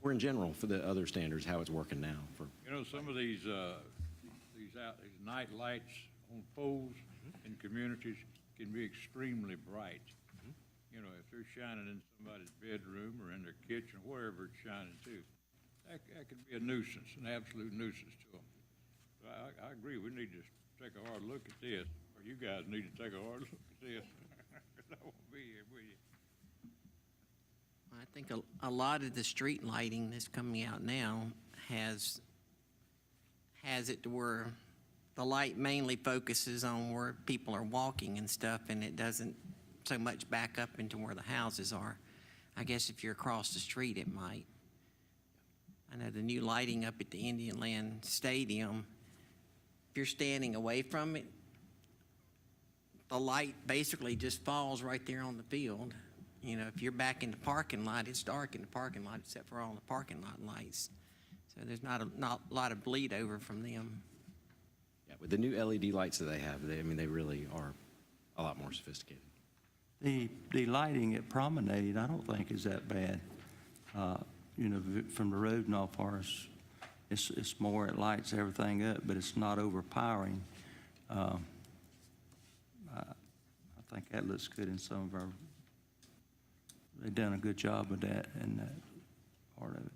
Or in general, for the other standards, how it's working now? Some of these night lights on poles in communities can be extremely bright. If they're shining in somebody's bedroom or in their kitchen, wherever it's shining to, that could be a nuisance, an absolute nuisance to them. So I agree, we need to take a hard look at this, or you guys need to take a hard look at this, because I won't be here with you. I think a lot of the street lighting that's coming out now has it to where the light mainly focuses on where people are walking and stuff, and it doesn't so much back up into where the houses are. I guess if you're across the street, it might. I know the new lighting up at the Indian Land Stadium, if you're standing away from it, the light basically just falls right there on the field. If you're back in the parking lot, it's dark in the parking lot except for all the parking lot lights. So there's not a lot of bleed over from them. Yeah, with the new LED lights that they have, they really are a lot more sophisticated. The lighting at Promenade, I don't think is that bad. From the road and all far, it's more, it lights everything up, but it's not overpowering. I think that looks good in some of our, they've done a good job with that and that part of it.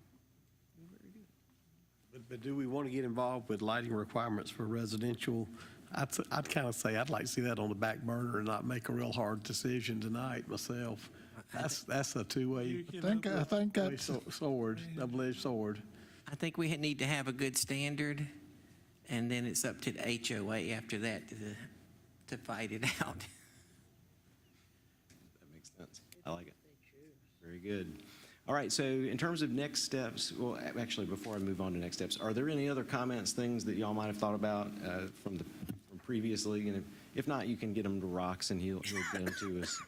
But do we want to get involved with lighting requirements for residential? I'd kind of say I'd like to see that on the back burner and not make a real hard decision tonight myself. That's a two-way I think that's, sword, double-edged sword. I think we need to have a good standard, and then it's up to the HOA after that to fight it out. That makes sense. I like it. Very good. All right, so in terms of next steps, well, actually, before I move on to next steps, are there any other comments, things that y'all might have thought about from previously? And if not, you can get them to Rox, and he'll get them to us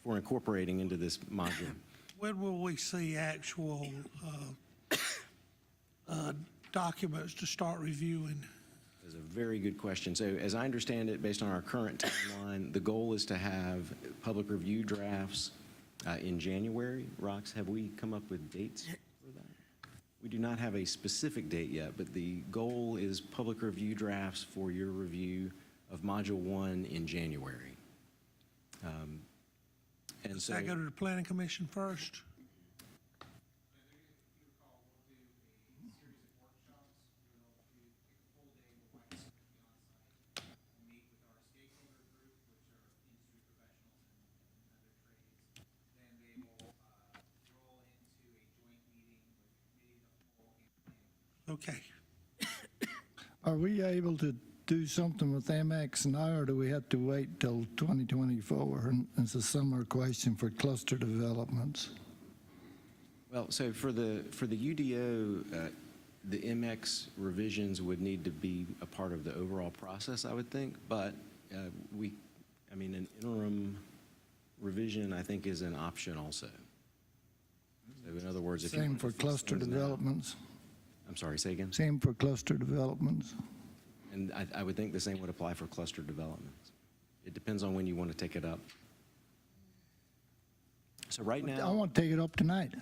for incorporating into this module. When will we see actual documents to start reviewing? That's a very good question. So as I understand it, based on our current timeline, the goal is to have public review drafts in January. Rox, have we come up with dates for that? We do not have a specific date yet, but the goal is public review drafts for your review of Module 1 in January. And Does so, that go to the planning commission first? Okay. Are we able to do something with MX now, or do we have to wait till 2024? And it's a similar question for cluster developments. Well, so for the UDO, the MX revisions would need to be a part of the overall process, I would think. But an interim revision, I think, is an option also. So in other words, if you Same want to for fix cluster things now- developments. I'm sorry, say again? Same for cluster developments. And I would think the same would apply for cluster developments. It depends on when you want to take it up. So right I now, want to take it up tonight.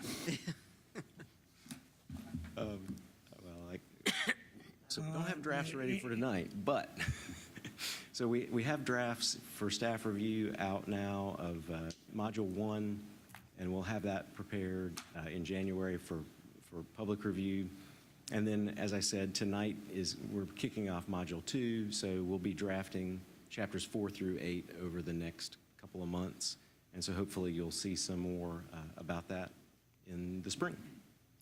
so we don't have drafts ready for tonight, but, so we have drafts for staff review out now of Module 1, and we'll have that prepared in January for public review. And then, as I said, tonight we're kicking off Module 2, so we'll be drafting chapters 4 through 8 over the next couple of months. And so hopefully you'll see some more about that in the spring.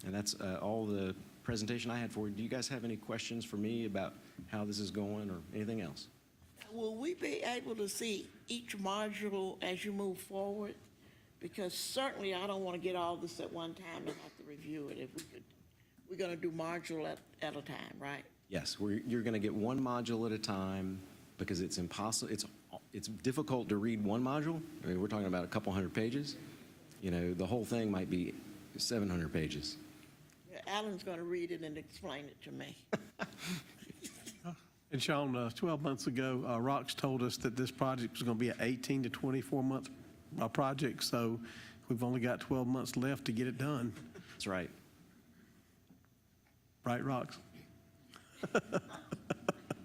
And that's all the presentation I had for you. Do you guys have any questions for me about how this is going or anything else? Will we be able to see each module as you move forward? Because certainly I don't want to get all this at one time and have to review it. If we could, we're going to do module at a time, right? Yes, you're going to get one module at a time because it's impossible. It's difficult to read one module. I mean, we're talking about a couple hundred pages. You know, the whole thing might be 700 pages. Yeah, Alan's going to read it and explain it to me. And Sean, 12 months ago, Rox told us that this project was going to be an 18 to 24-month project, so we've only got 12 months left to get it done. That's right. Right, Rox? All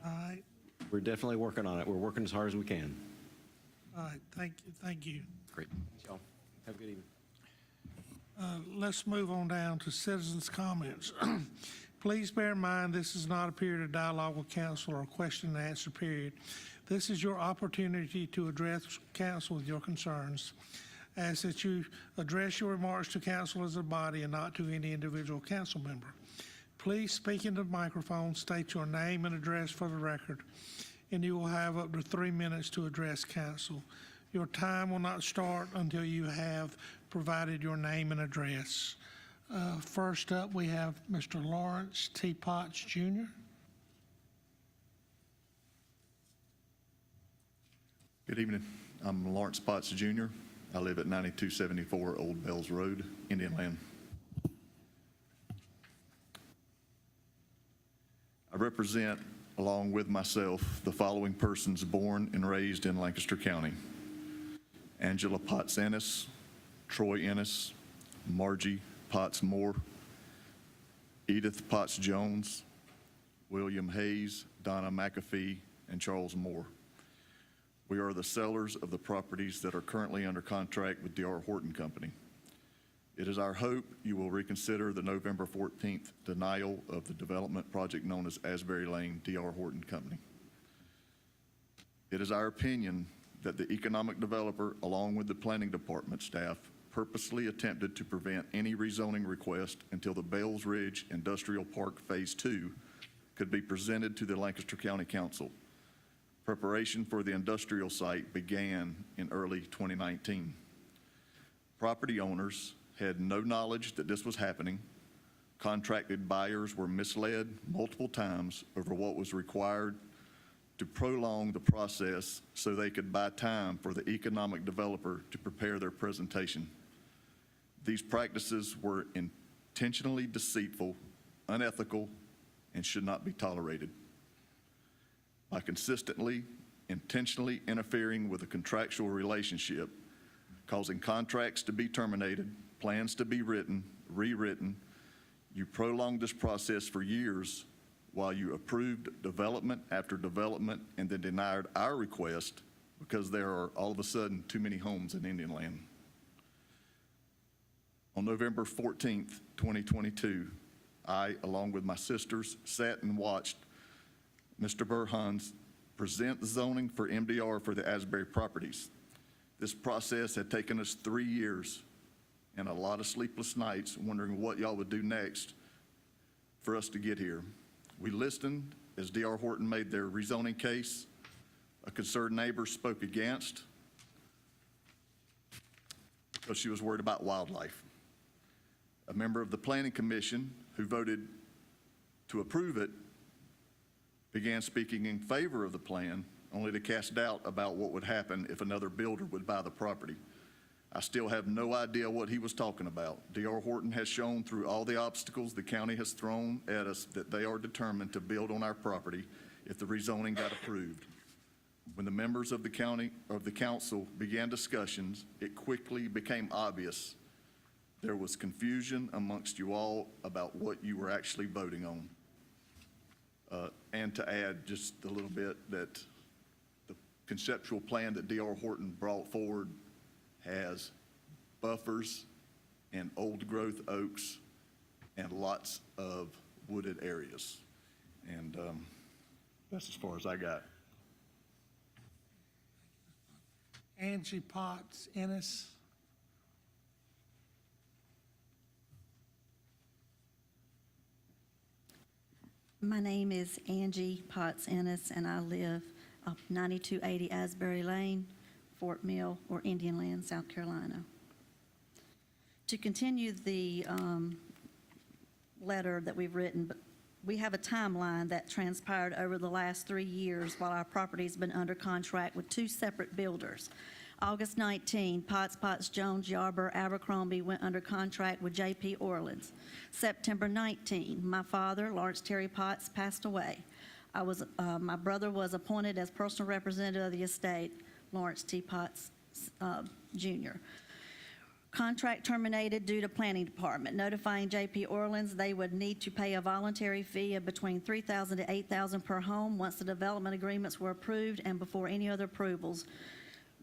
right. We're definitely working on it. We're working as hard as we can. All right. Thank you. Great. Y'all, have a good evening. Let's move on down to citizens' comments. Please bear in mind, this is not a period of dialogue with council or a question and answer period. This is your opportunity to address council with your concerns. Ask that you address your remarks to council as a body and not to any individual council member. Please speak into the microphone, state your name and address for the record, and you will have up to 3 minutes to address council. Your time will not start until you have provided your name and address. First up, we have Mr. Lawrence T. Potts, Jr. Good evening. I'm Lawrence Potts Jr. I live at 9274 Old Bells Road, Indian Land. I represent, along with myself, the following persons born and raised in Lancaster County: Angela Potts Ennis, Troy Ennis, Margie Potts Moore, Edith Potts Jones, William Hayes, Donna McAfee, and Charles Moore. We are the sellers of the properties that are currently under contract with D.R. Horton Company. It is our hope you will reconsider the November 14th denial of the development project known as Asbury Lane, D.R. Horton Company. It is our opinion that the economic developer, along with the planning department staff, purposely attempted to prevent any rezoning request until the Bells Ridge Industrial Park Phase 2 could be presented to the Lancaster County Council. Preparation for the industrial site began in early 2019. Property owners had no knowledge that this was happening. Contracted buyers were misled multiple times over what was required to prolong the process so they could buy time for the economic developer to prepare their presentation. These practices were intentionally deceitful, unethical, and should not be tolerated. By consistently, intentionally interfering with a contractual relationship, causing contracts to be terminated, plans to be rewritten, you prolonged this process for years while you approved development after development and then denied our request because there are all of a sudden too many homes in Indian Land. On November 14th, 2022, I, along with my sisters, sat and watched Mr. Burhan's present zoning for MDR for the Asbury properties. This process had taken us 3 years and a lot of sleepless nights wondering what y'all would do next for us to get here. We listened as D.R. Horton made their rezoning case. A concerned neighbor spoke against because she was worried about wildlife. A member of the Planning Commission who voted to approve it began speaking in favor of the plan, only to cast doubt about what would happen if another builder would buy the property. I still have no idea what he was talking about. D.R. Horton has shown through all the obstacles the county has thrown at us that they are determined to build on our property if the rezoning got approved. When the members of the council began discussions, it quickly became obvious there was confusion amongst you all about what you were actually voting on. And to add just a little bit, that the conceptual plan that D.R. Horton brought forward has buffers and old growth oaks and lots of wooded areas. And that's as far as I got. Angie Potts Ennis. My name is Angie Potts Ennis, and I live up 9280 Asbury Lane, Fort Mill, or Indian Land, South Carolina. To continue the letter that we've written, but we have a timeline that transpired over the last 3 years while our property's been under contract with 2 separate builders. August 19, Potts, Jones, Yarber, Abercrombie went under contract with J.P. Orleans. September 19, my father, Lawrence Terry Potts, passed away. My brother was appointed as personal representative of the estate, Lawrence T. Potts, Jr. Contract terminated due to planning department, notifying J.P. Orleans they would need to pay a voluntary fee of between $3,000 to $8,000 per home once the development agreements were approved and before any other approvals.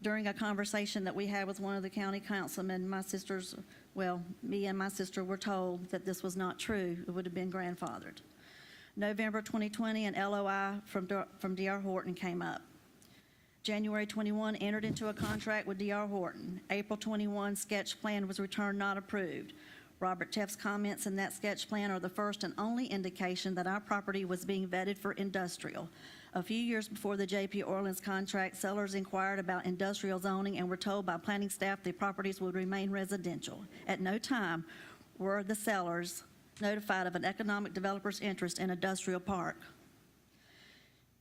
During a conversation that we had with one of the county councilmen, me and my sister were told that this was not true. It would have been grandfathered. November 2020, an LOI from D.R. Horton came up. January 21, entered into a contract with D.R. Horton. April 21, sketch plan was returned not approved. Robert Teff's comments in that sketch plan are the first and only indication that our property was being vetted for industrial. A few years before the J.P. Orleans contract, sellers inquired about industrial zoning and were told by planning staff the properties would remain residential. At no time were the sellers notified of an economic developer's interest in industrial park.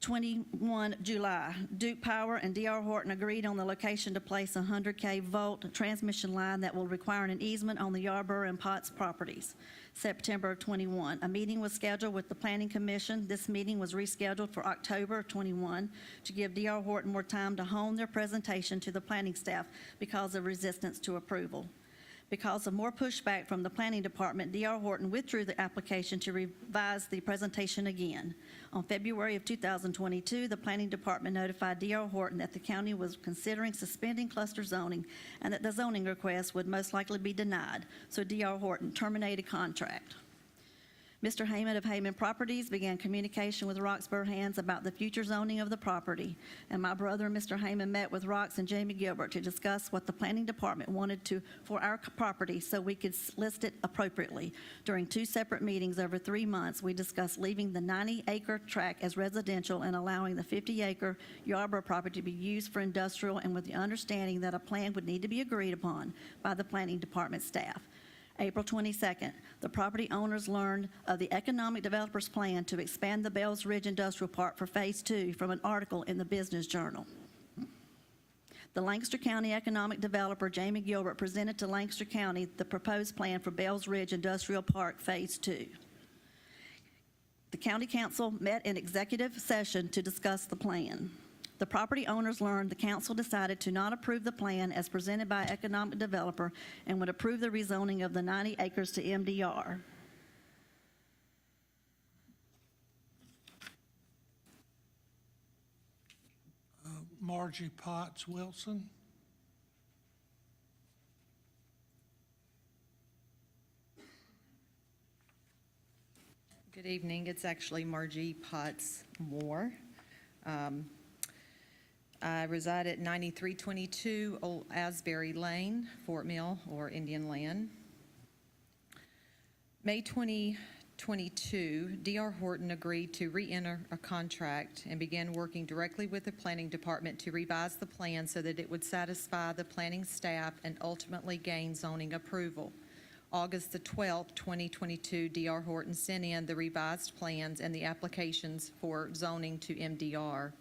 21 July, Duke Power and D.R. Horton agreed on the location to place a 100K volt transmission line that will require an easement on the Yarborough and Potts properties. September of 21, a meeting was scheduled with the Planning Commission. This meeting was rescheduled for October of 21 to give D.R. Horton more time to hone their presentation to the planning staff because of resistance to approval. Because of more pushback from the planning department, D.R. Horton withdrew the application to revise the presentation again. On February of 2022, the planning department notified D.R. Horton that the county was considering suspending cluster zoning and that the zoning request would most likely be denied, so D.R. Horton terminated contract. Mr. Heyman of Heyman Properties began communication with Roxburgh Hands about the future zoning of the property, and my brother, Mr. Heyman, met with Rox and Jamie Gilbert to discuss what the planning department wanted for our property so we could list it appropriately. During 2 separate meetings over 3 months, we discussed leaving the 90-acre tract as residential and allowing the 50-acre Yarborough property to be used for industrial, and with the understanding that a plan would need to be agreed upon by the planning department staff. April 22nd, the property owners learned of the economic developer's plan to expand the Bells Ridge Industrial Park for Phase 2 from an article in the Business Journal. The Lancaster County economic developer, Jamie Gilbert, presented to Lancaster County the proposed plan for Bells Ridge Industrial Park Phase 2. The County Council met in executive session to discuss the plan. The property owners learned the council decided to not approve the plan as presented by economic developer and would approve the rezoning of the 90 acres to MDR. Margie Potts Wilson. Good evening. It's actually Margie Potts Moore. I reside at 9322 Old Asbury Lane, Fort Mill, or Indian Land. May 2022, 2022, D.R. Horton agreed to re-enter a contract and began working directly with the planning department to revise the plan so that it would satisfy the planning staff and ultimately gain zoning approval. August the 12th, 2022, D.R. Horton sent in the revised plans and the applications for zoning to MDR.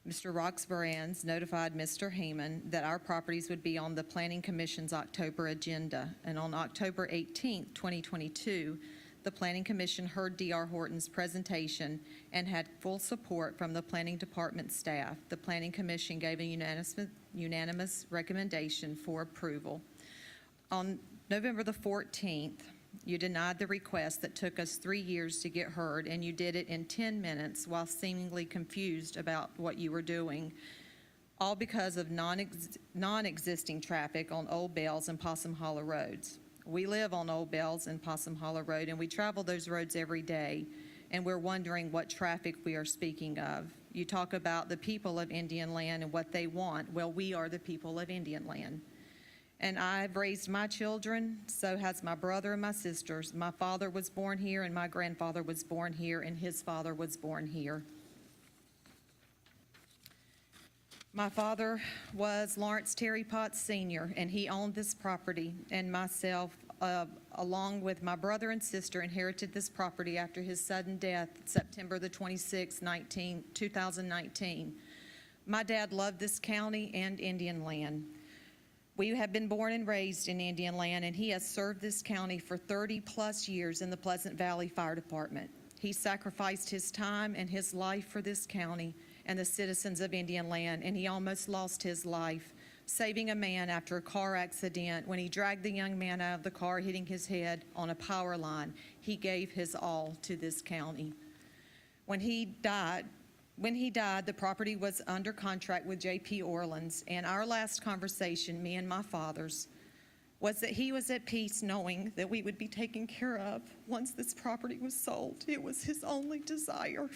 Mr. Roxburghs notified Mr. Heyman that our properties would be on the Planning Commission's October agenda, and on October 18th, 2022, the Planning Commission heard D.R. Horton's presentation and had full support from the Planning Department staff. The Planning Commission gave a unanimous recommendation for approval. On November the 14th, you denied the request that took us 3 years to get heard, and you did it in 10 minutes while seemingly confused about what you were doing, all because of non-existing traffic on Old Bells and Possum Hollow roads. We live on Old Bells and Possum Hollow Road, and we travel those roads every day, and we're wondering what traffic we are speaking of. You talk about the people of Indian Land and what they want. Well, we are the people of Indian Land. And I've raised my children, so has my brother and my sisters. My father was born here, and my grandfather was born here, and his father was born here. My father was Lawrence Terry Potts Sr., and he owned this property, and myself, along with my brother and sister, inherited this property after his sudden death, September the 26th, 2019. My dad loved this county and Indian Land. We have been born and raised in Indian Land, and he has served this county for 30-plus years in the Pleasant Valley Fire Department. He sacrificed his time and his life for this county and the citizens of Indian Land, and he almost lost his life saving a man after a car accident when he dragged the young man out of the car, hitting his head on a power line. He gave his all to this county. When he died, the property was under contract with J.P. Orleans, and our last conversation, me and my father's, was that he was at peace knowing that we would be taken care of once this property was sold. It was his only desire.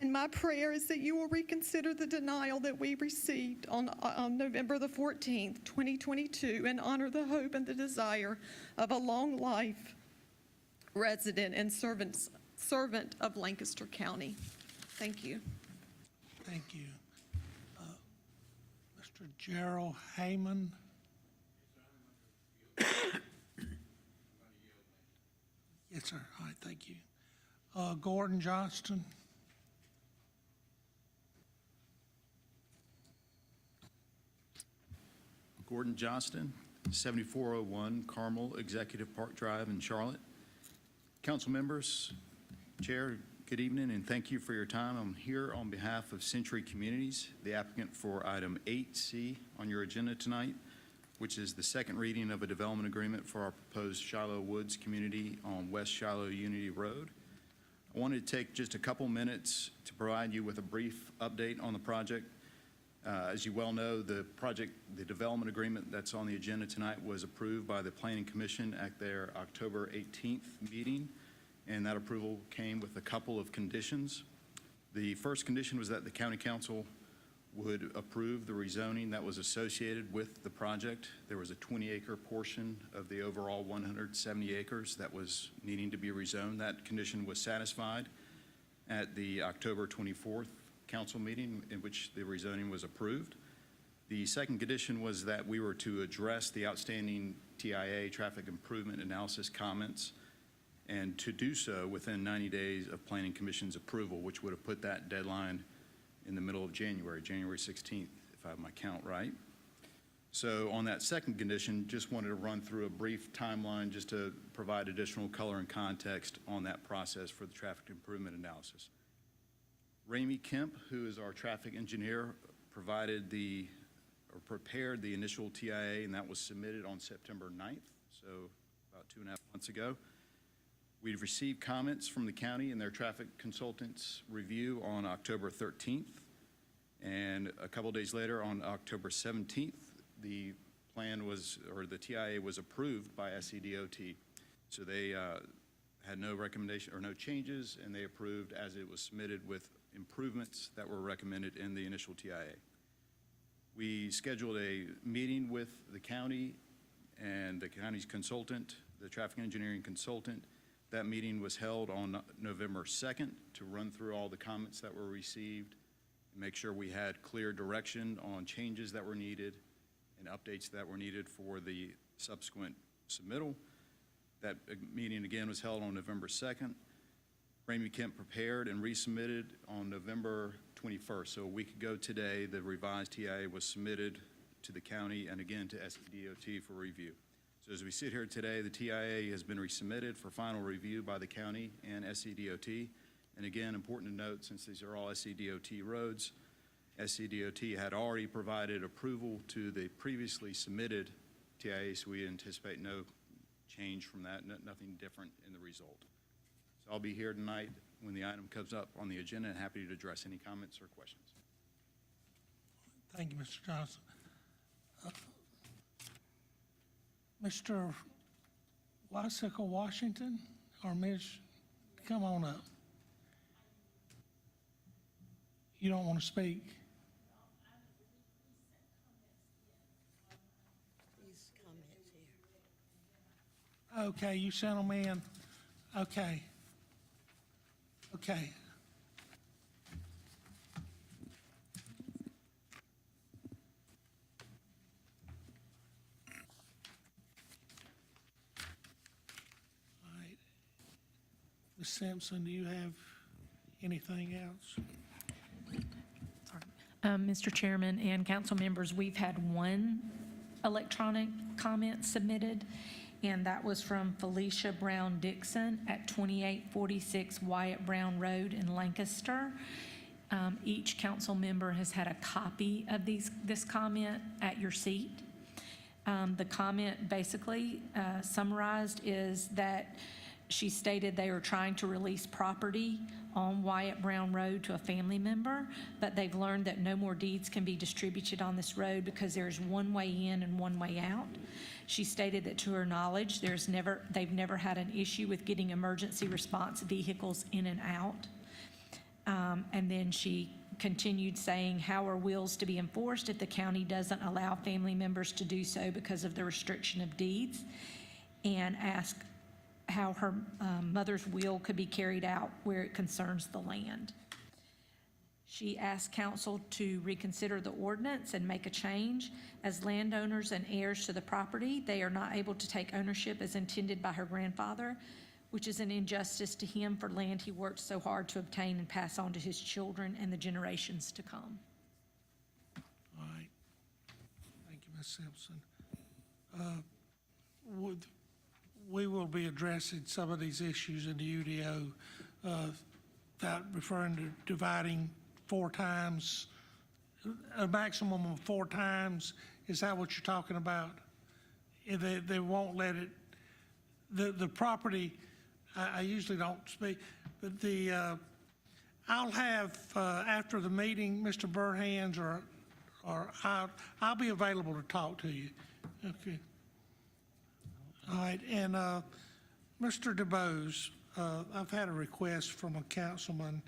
And my prayer is that you will reconsider the denial that we received on November the 14th, 2022, and honor the hope and the desire of a long life resident and servant of Lancaster County. Thank you. Thank you. Mr. Gerald Heyman. Yes, sir. All right, thank you. Gordon Johnston. Gordon Johnston, 7401 Carmel Executive Park Drive in Charlotte. Council members, Chair, good evening, and thank you for your time. I'm here on behalf of Century Communities, the applicant for item 8C on your agenda tonight, which is the second reading of a development agreement for our proposed Shiloh Woods community on West Shiloh Unity Road. I wanted to take just a couple minutes to provide you with a brief update on the project. As you well know, the development agreement that's on the agenda tonight was approved by the Planning Commission at their October 18th meeting, and that approval came with a couple of conditions. The first condition was that the County Council would approve the rezoning that was associated with the project. There was a 20-acre portion of the overall 170 acres that was needing to be rezoned. That condition was satisfied at the October 24th council meeting in which the rezoning was approved. The second condition was that we were to address the outstanding TIA, traffic improvement analysis comments, and to do so within 90 days of Planning Commission's approval, which would have put that deadline in the middle of January 16th, if I have my count right. So on that second condition, just wanted to run through a brief timeline just to provide additional color and context on that process for the traffic improvement analysis. Ramey Kemp, who is our traffic engineer, prepared the initial TIA, and that was submitted on September 9th, so about 2.5 months ago. We've received comments from the county and their traffic consultants' review on October 13th, and a couple days later, on October 17th, the TIA was approved by SCDOT. So they had no recommendation or no changes, and they approved as it was submitted with improvements that were recommended in the initial TIA. We scheduled a meeting with the county and the county's consultant, the traffic engineering consultant, That meeting was held on November 2nd to run through all the comments that were received and make sure we had clear direction on changes that were needed and updates that were needed for the subsequent submittal. That meeting again was held on November 2nd. Ramey Kemp prepared and resubmitted on November 21st. So a week ago today, the revised TIA was submitted to the county and again to SCDOT for review. So as we sit here today, the TIA has been resubmitted for final review by the county and SCDOT. And again, important to note, since these are all SCDOT roads, SCDOT had already provided approval to the previously submitted TIA, so we anticipate no change from that, nothing different in the result. So I'll be here tonight when the item comes up on the agenda and happy to address any comments or questions. Thank you, Mr. Johnson. Mr. Wysickle Washington, or Ms., come on up. You don't want to speak? These comments here. Okay, you sent them in. Okay. Okay. All right. Ms. Simpson, do you have anything else? Mr. Chairman and council members, we've had one electronic comment submitted, and that was from Felicia Brown Dixon at 2846 Wyatt Brown Road in Lancaster. Each council member has had a copy of this comment at your seat. The comment basically summarized is that she stated they are trying to release property on Wyatt Brown Road to a family member, but they've learned that no more deeds can be distributed on this road because there's one way in and one way out. She stated that to her knowledge, they've never had an issue with getting emergency response vehicles in and out. And then she continued saying, how are wills to be enforced if the county doesn't allow family members to do so because of the restriction of deeds? And asked how her mother's will could be carried out where it concerns the land. She asked council to reconsider the ordinance and make a change. As landowners and heirs to the property, they are not able to take ownership as intended by her grandfather, which is an injustice to him for land he worked so hard to obtain and pass on to his children and the generations to come. All right. Thank you, Ms. Simpson. We will be addressing some of these issues in the UDO, that referring to dividing 4 times, a maximum of 4 times. Is that what you're talking about? They won't let it, the property, I usually don't speak, but I'll have, after the meeting, Mr. Burhands or I'll be available to talk to you. Okay. All right, and Mr. DeBose, I've had a request from a councilman,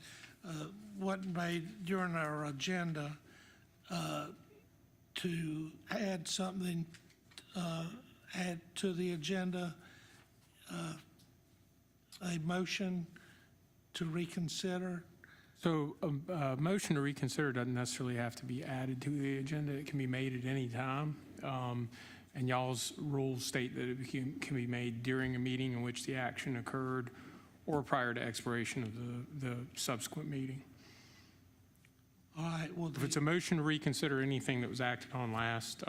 wasn't made during our agenda, to add something, add to the agenda, a motion to reconsider. So a motion to reconsider doesn't necessarily have to be added to the agenda. It can be made at any time. And y'all's rules state that it can be made during a meeting in which the action occurred or prior to expiration of the subsequent meeting. All right, well, If it's a motion to reconsider anything that was acted on last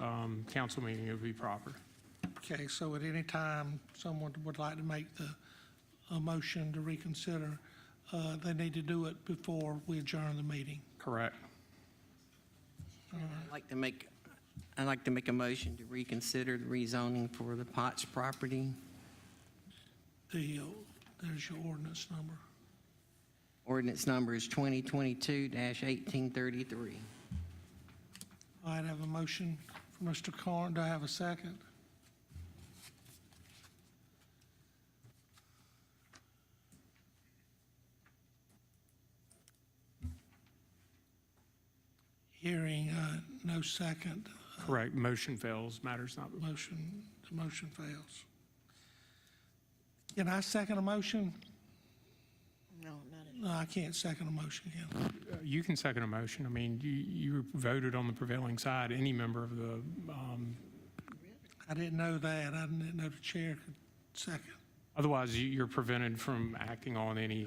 council meeting, it would be proper. okay, so at any time someone would like to make a motion to reconsider, they need to do it before we adjourn the meeting. Correct. I'd like to make a motion to reconsider the rezoning for the Potts property. There's your ordinance number. Ordinance number is 2022-1833. All right, I have a motion from Mr. Carn. Do I have a second? Hearing no second. Correct. Motion fails. Matters not. The motion fails. Can I second a motion? No, not at No, I can't second a motion, can I? You can second a motion. I mean, you voted on the prevailing side. Any member of the, I didn't know that. I didn't know the chair could second. otherwise, you're prevented from acting on any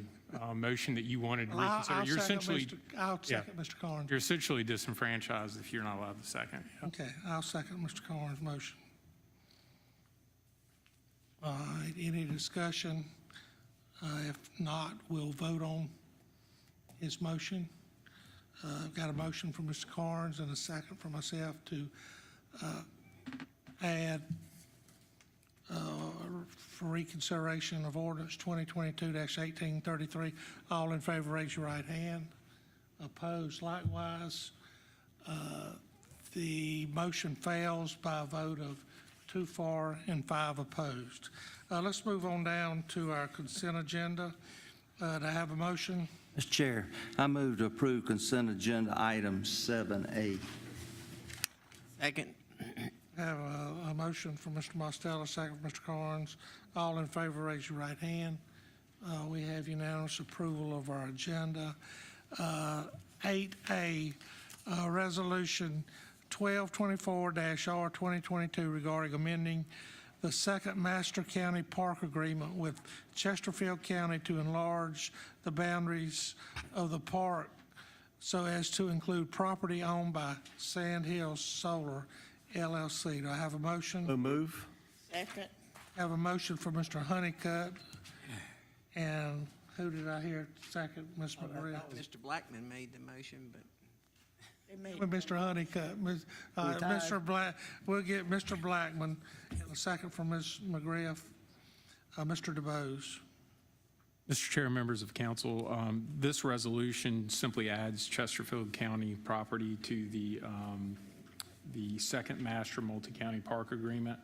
motion that you wanted to I'll reconsider. You're second essentially, I'll yeah. second Mr. Carnes. you're essentially disenfranchised if you're not allowed to second. Yeah. Okay, I'll second Mr. Carnes' motion. All right, any discussion? If not, we'll vote on his motion. I've got a motion from Mr. Carnes and a second from myself to add for reconsideration of ordinance 2022-1833. All in favor, raise your right hand. Opposed likewise. The motion fails by a vote of 2 for and 5 opposed. Let's move on down to our consent agenda. Do I have a motion? Mr. Chair, I move to approve consent agenda item 7A. Second. Have a motion from Mr. Mostello, second from Mr. Carnes. All in favor, raise your right hand. We have unanimous approval of our agenda. 8A, Resolution 1224-R2022 regarding amending the second Master County Park Agreement with Chesterfield County to enlarge the boundaries of the park so as to include property owned by Sand Hills Solar LLC. Do I have a motion? So move. second. Have a motion for Mr. Honeycutt. And who did I hear second? Ms. McGrill? Mr. Blackman made the motion, but They made With Mr. Honeycutt. Mr. Black, we'll get Mr. Blackman and a second from Ms. McGriff. Mr. DeBose. Mr. Chair, members of council, this resolution simply adds Chesterfield County property to the second master multi-county park agreement.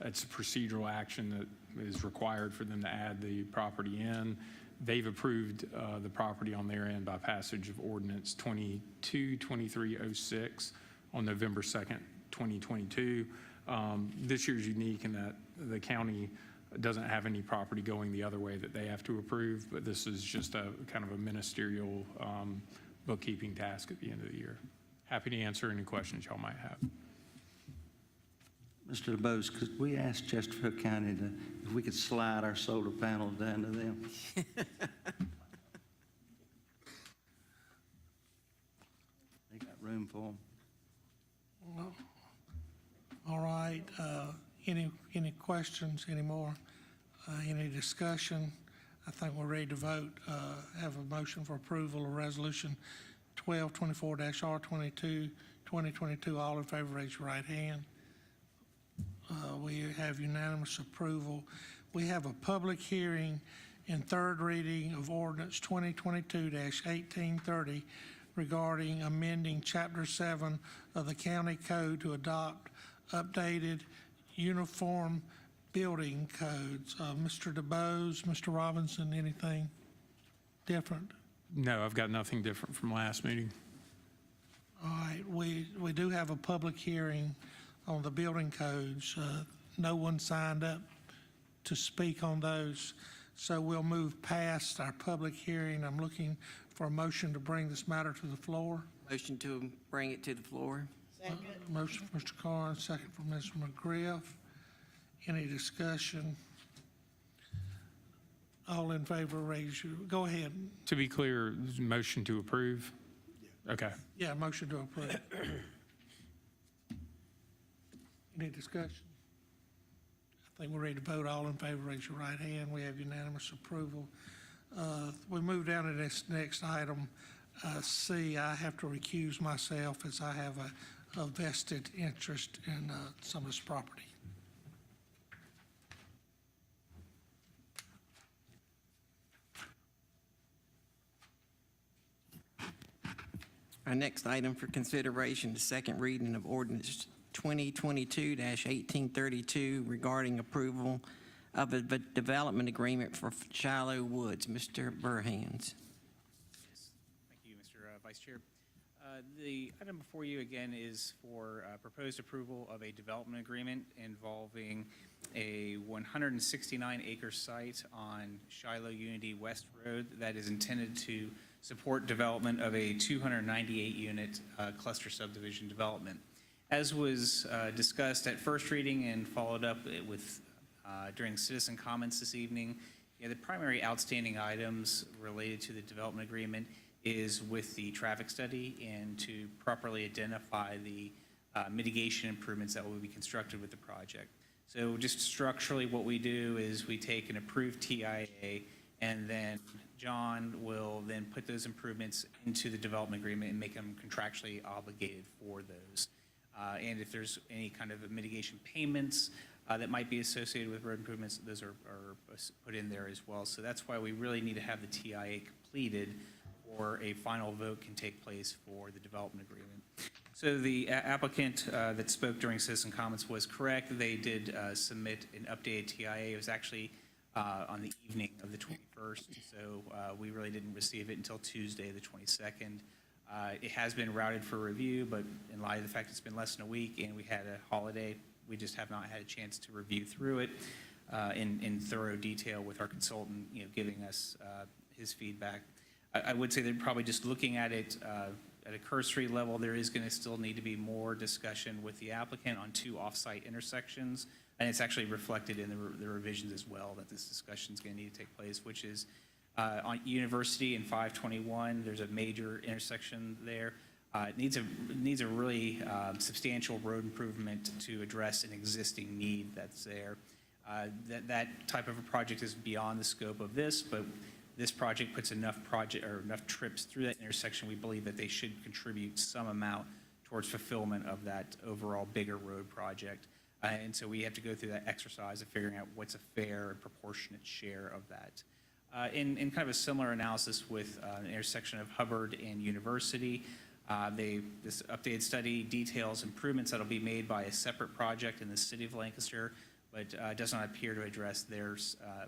It's a procedural action that is required for them to add the property in. They've approved the property on their end by passage of ordinance 222306 on November 2nd, 2022. This year's unique in that the county doesn't have any property going the other way that they have to approve, but this is just a kind of a ministerial bookkeeping task at the end of the year. Happy to answer any questions y'all might have. Mr. DeBose, could we ask Chesterfield County if we could slide our solar panels down to them? They got room for them. All right. Any questions anymore? Any discussion? I think we're ready to vote. Have a motion for approval of resolution 1224-R22, 2022. All in favor, raise your right hand. We have unanimous approval. We have a public hearing and third reading of ordinance 2022-1830 regarding amending Chapter 7 of the County Code to adopt updated uniform building codes. Mr. DeBose, Mr. Robinson, anything different? No, I've got nothing different from last meeting. All right, we do have a public hearing on the building codes. No one signed up to speak on those, so we'll move past our public hearing. I'm looking for a motion to bring this matter to the floor. motion to bring it to the floor. Second. Motion from Mr. Carnes, second from Ms. McGriff. Any discussion? All in favor, raise your, go ahead. To be clear, motion to approve? Okay. Yeah, motion to approve. Any discussion? I think we're ready to vote. All in favor, raise your right hand. We have unanimous approval. We move down to this next item, C. I have to recuse myself as I have a vested interest in some of this property. Our next item for consideration, the second reading of ordinance 2022-1832 regarding approval of a development agreement for Shiloh Woods. Mr. Burhans. Thank you, Mr. Vice Chair. The item before you again is for proposed approval of a development agreement involving a 169-acre site on Shiloh Unity West Road that is intended to support development of a 298-unit cluster subdivision development. As was discussed at first reading and followed up with during citizen comments this evening, the primary outstanding items related to the development agreement is with the traffic study and to properly identify the mitigation improvements that will be constructed with the project. So just structurally, what we do is we take an approved TIA, and then John will then put those improvements into the development agreement and make them contractually obligated for those. And if there's any kind of mitigation payments that might be associated with road improvements, those are put in there as well. So that's why we really need to have the TIA completed, or a final vote can take place for the development agreement. So the applicant that spoke during citizen comments was correct. They did submit an updated TIA. It was actually on the evening of the 21st, so we really didn't receive it until Tuesday, the 22nd. It has been routed for review, but in light of the fact it's been less than a week and we had a holiday, we just have not had a chance to review through it in thorough detail with our consultant, giving us his feedback. I would say that probably just looking at it at a cursory level, there is going to still need to be more discussion with the applicant on 2 off-site intersections, and it's actually reflected in the revisions as well that this discussion is going to need to take place, which is on University and 521. There's a major intersection there. It needs a really substantial road improvement to address an existing need that's there. That type of a project is beyond the scope of this, but this project puts enough trips through that intersection. We believe that they should contribute some amount towards fulfillment of that overall bigger road project. And so we have to go through that exercise of figuring out what's a fair and proportionate share of that. In kind of a similar analysis with an intersection of Hubbard and University, this updated study details improvements that will be made by a separate project in the city of Lancaster, but does not appear to address their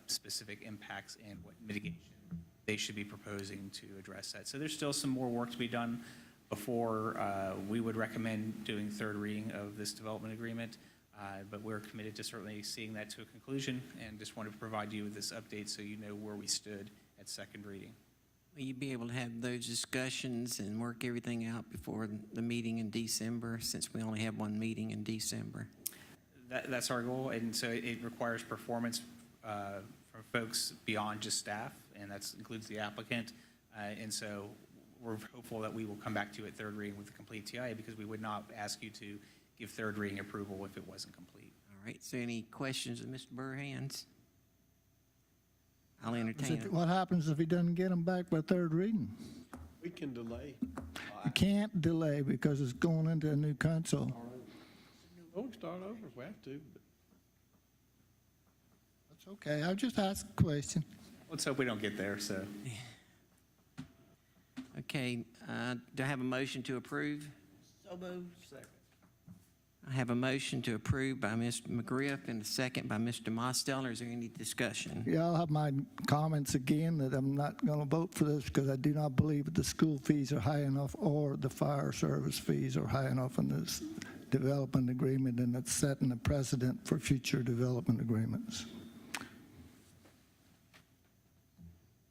specific impacts and what mitigation they should be proposing to address that. So there's still some more work to be done before we would recommend doing third reading of this development agreement, but we're committed to certainly seeing that to a conclusion, and just wanted to provide you with this update so you know where we stood at second reading. Will you be able to have those discussions and work everything out before the meeting in December, since we only have one meeting in December? That's our goal, and so it requires performance from folks beyond just staff, and that includes the applicant. And so we're hopeful that we will come back to you at third reading with a complete TIA, because we would not ask you to give third reading approval if it wasn't complete. All right, so any questions of Mr. Burhands? I'll entertain it. What happens if he doesn't get them back by third reading? We can delay. You can't delay because it's going into a new council. We can start over if we have to. That's okay. I'll just ask a question. Let's hope we don't get there, so. Okay, do I have a motion to approve? So moved. I have a motion to approve by Mr. McGriff and a second by Mr. Mosteller. Is there any discussion? Yeah, I'll have my comments again that I'm not going to vote for this because I do not believe that the school fees are high enough or the fire service fees are high enough in this development agreement, and it's setting a precedent for future development agreements.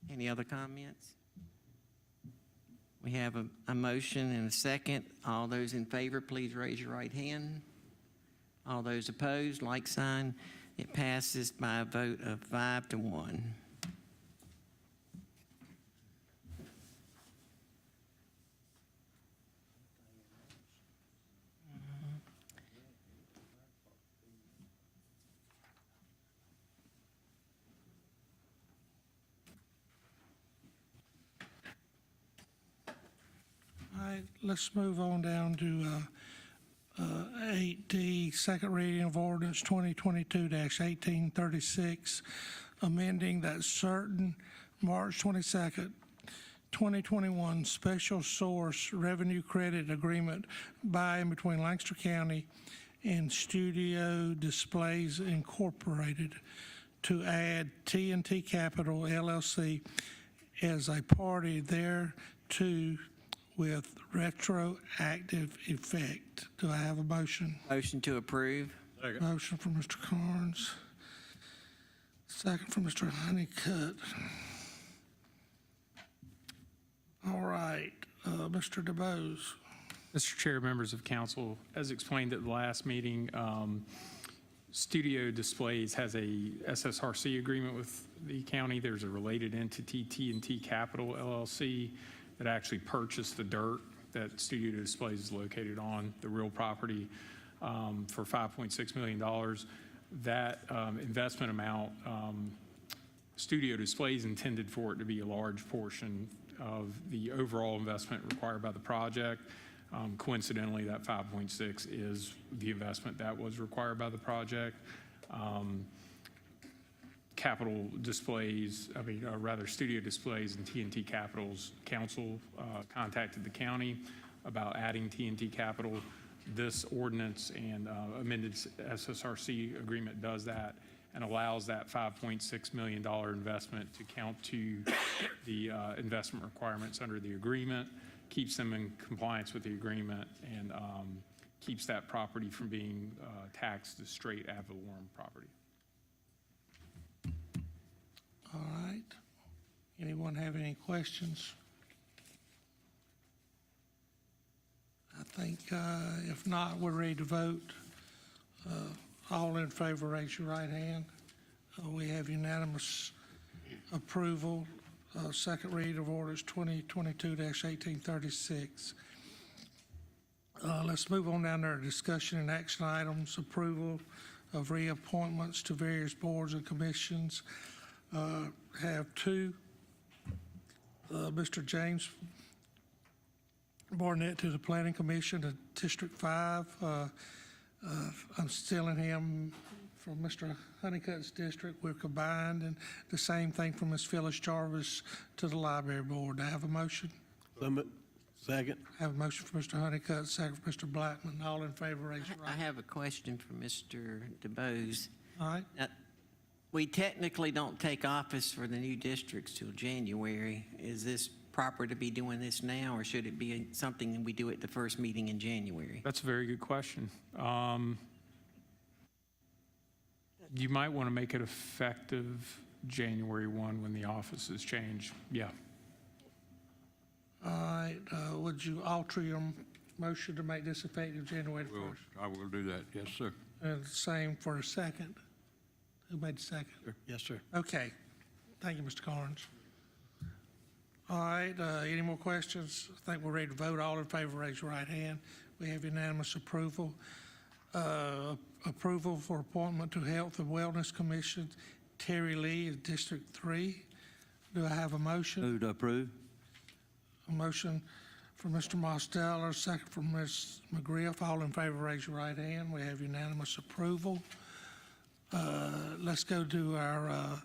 Any other comments? We have a motion and a second. All those in favor, please raise your right hand. All those opposed, like sign. It passes by a vote of 5-1. All right, let's move on down to 8D, second reading of ordinance 2022-1836, amending that certain March 22nd, 2021 special source revenue credit agreement by and between Lancaster County and Studio Displays Incorporated to add T&T Capital LLC as a party thereto with retroactive effect. Do I have a motion? Motion to approve. Motion from Mr. Carnes. Second from Mr. Honeycutt. All right, Mr. DeBose. Mr. Chair, members of council, as explained at the last meeting, Studio Displays has a SSRC agreement with the county. There's a related entity, T&T Capital LLC, that actually purchased the dirt that Studio Displays is located on, the real property, for $5.6 million. That investment amount, Studio Displays intended for it to be a large portion of the overall investment required by the project. Coincidentally, that 5.6 is the investment that was required by the project. Capital Displays, rather Studio Displays and T&T Capital's council contacted the county about adding T&T Capital. This ordinance and amended SSRC agreement does that and allows that $5.6 million investment to count to the investment requirements under the agreement, keeps them in compliance with the agreement, and keeps that property from being taxed as straight ad valorem property. All right. Anyone have any questions? I think if not, we're ready to vote. All in favor, raise your right hand. We have unanimous approval. Second read of orders 2022-1836. Let's move on down to our discussion and action items. Approval of reappointments to various boards and commissions. Have two. Mr. James Barnett to the Planning Commission to District 5. I'm stealing him from Mr. Honeycutt's district. We're combined, and the same thing from Ms. Phyllis Jarvis to the Library Board. Do I have a motion? Second. I have a motion for Mr. Honeycutt, second for Mr. Blackman. All in favor, raise your I right. have a question for Mr. DeBose. All right. We technically don't take office for the new districts till January. Is this proper to be doing this now, or should it be something that we do at the first meeting in January? That's a very good question. You might want to make it effective January 1 when the offices change. Yeah. All right, would you alter your motion to make this effective January 1st? I will do that, yes, sir. And the same for a second. Who made the second? Yes, sir. Okay. Thank you, Mr. Carnes. All right, any more questions? I think we're ready to vote. All in favor, raise your right hand. We have unanimous approval. Approval for appointment to Health and Wellness Commission, Terry Lee, is District 3. Do I have a motion? Move to approve. A motion from Mr. Mosteller, second from Ms. McGriff. All in favor, raise your right hand. We have unanimous approval. Let's go to our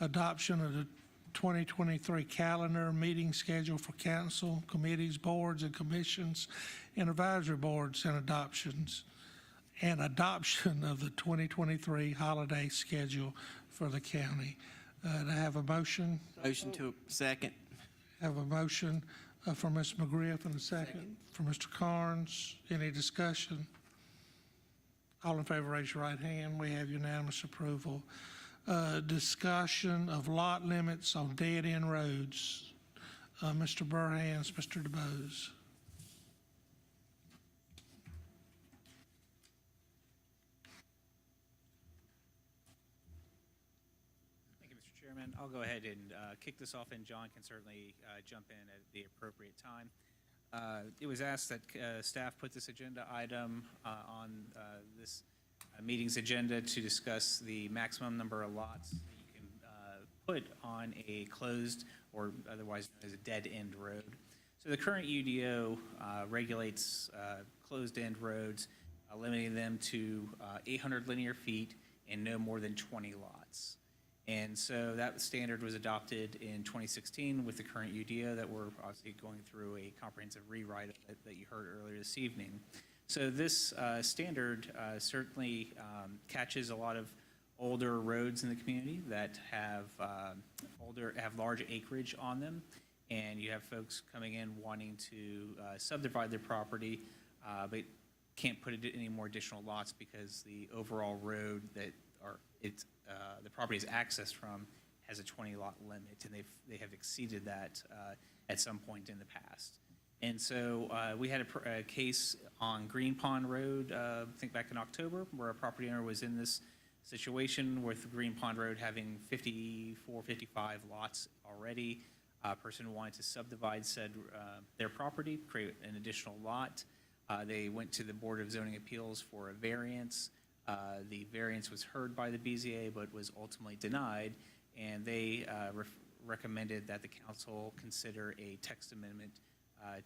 adoption of the 2023 calendar meeting schedule for council, committees, boards, and commissions, and advisory boards and adoptions, and adoption of the 2023 holiday schedule for the county. Do I have a motion? Motion to second. Have a motion for Ms. McGriff and a second for Mr. Carnes. Any discussion? All in favor, raise your right hand. We have unanimous approval. Discussion of lot limits on dead-end roads. Mr. Burhans, Mr. DeBose. Thank you, Mr. Chairman. I'll go ahead and kick this off, and John can certainly jump in at the appropriate time. It was asked that staff put this agenda item on this meeting's agenda to discuss the maximum number of lots that you can put on a closed or otherwise known as a dead-end road. So the current UDO regulates closed-end roads, limiting them to 800 linear feet and no more than 20 lots. And so that standard was adopted in 2016 with the current UDO that we're obviously going through a comprehensive rewrite of that you heard earlier this evening. So this standard certainly catches a lot of older roads in the community that have large acreage on them. and you have folks coming in wanting to subdivide their property, but can't put any more additional lots because the overall road that the property is accessed from has a 20-lot limit, and they have exceeded that at some point in the past. And so we had a case on Green Pond Road, I think back in October, where a property owner was in this situation with Green Pond Road having 54, 55 lots already. A person wanted to subdivide their property, create an additional lot. They went to the Board of Zoning Appeals for a variance. The variance was heard by the BZA, but was ultimately denied, and they recommended that the council consider a text amendment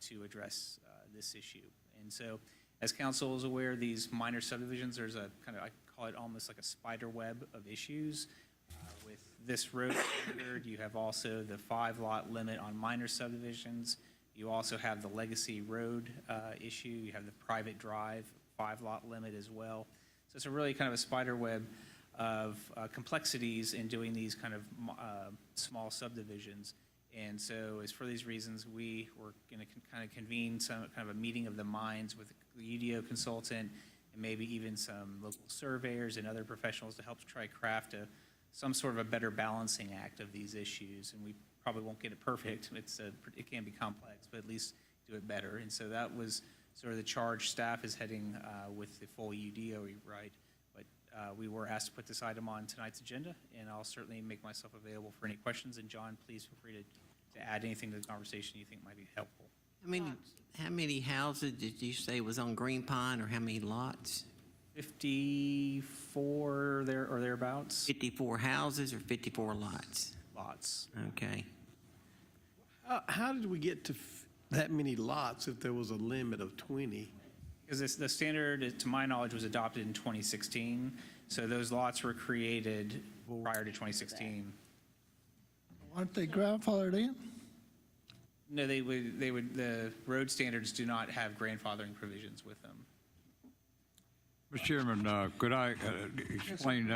to address this issue. And so, as council is aware, these minor subdivisions, there's a kind of, I call it almost like a spider web of issues. With this road standard, you have also the 5-lot limit on minor subdivisions. You also have the legacy road issue. You have the private drive 5-lot limit as well. So it's a really kind of a spider web of complexities in doing these kind of small subdivisions. And so as for these reasons, we were going to kind of convene some kind of a meeting of the minds with the UDO consultant and maybe even some local surveyors and other professionals to help try craft some sort of a better balancing act of these issues. And we probably won't get it perfect. It can be complex, but at least do it better. And so that was sort of the charge staff is heading with the full UDO rewrite. But we were asked to put this item on tonight's agenda, and I'll certainly make myself available for any questions. And John, please feel free to add anything to the conversation you think might be helpful. How many houses did you say was on Green Pond, or how many lots? 54 there or thereabouts. 54 houses or 54 lots? Lots. Okay. How did we get to that many lots if there was a limit of 20? Because the standard, to my knowledge, was adopted in 2016. So those lots were created prior to 2016. Aren't they grandfathered in? No, the road standards do not have grandfathering provisions with them. Mr. Chairman, could I explain,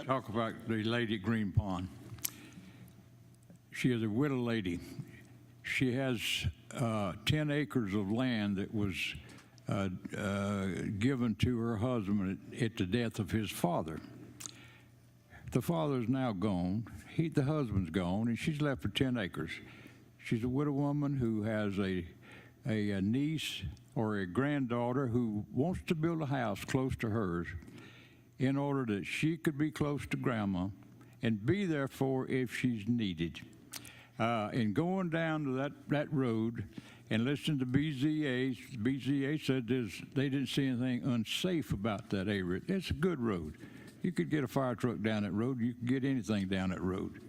talk about the lady at Green Pond? She is a widow lady. She has 10 acres of land that was given to her husband at the death of his father. The father is now gone. The husband's gone, and she's left with 10 acres. She's a widow woman who has a niece or a granddaughter who wants to build a house close to hers in order that she could be close to grandma and be there for if she's needed. And going down to that road and listening to BZA said they didn't see anything unsafe about that area. It's a good road. You could get a fire truck down that road. You could get anything down that road.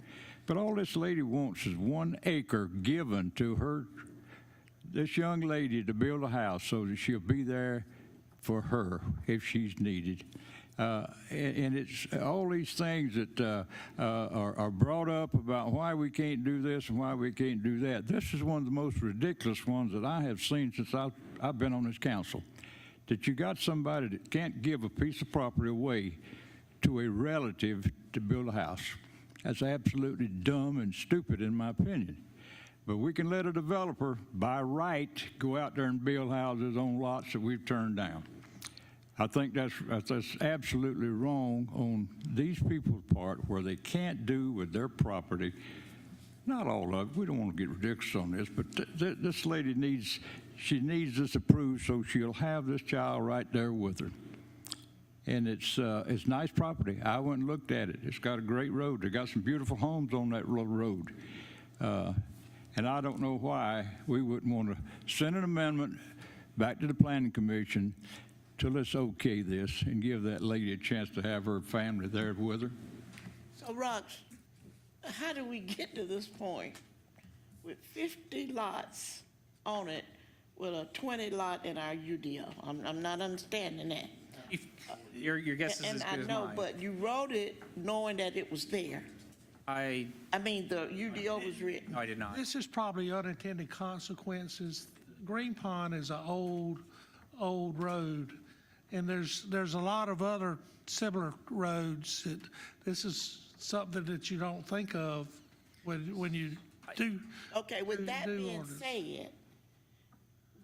But all this lady wants is 1 acre given to her, this young lady, to build a house so that she'll be there for her if she's needed. And it's all these things that are brought up about why we can't do this and why we can't do that. This is one of the most ridiculous ones that I have seen since I've been on this council, that you got somebody that can't give a piece of property away to a relative to build a house. That's absolutely dumb and stupid in my opinion. But we can let a developer, by right, go out there and build houses on lots that we've turned down. I think that's absolutely wrong on these people's part, where they can't do with their property. Not all of it. We don't want to get ridiculous on this, but this lady needs this approved so she'll have this child right there with her. And it's nice property. I went and looked at it. It's got a great road. They got some beautiful homes on that little road. And I don't know why we wouldn't want to send an amendment back to the Planning Commission to let's okay this and give that lady a chance to have her family there with her. So, Rox, how do we get to this point with 50 lots on it with a 20 lot in our UDO? I'm not understanding that. Your guess is as good as mine. And I know, but you wrote it knowing that it was there. I mean, the UDO was written. No, I did not. This is probably unintended consequences. Green Pond is an old road, and there's a lot of other similar roads that this is something that you don't think of when you Do, Okay, with that do being orders. said,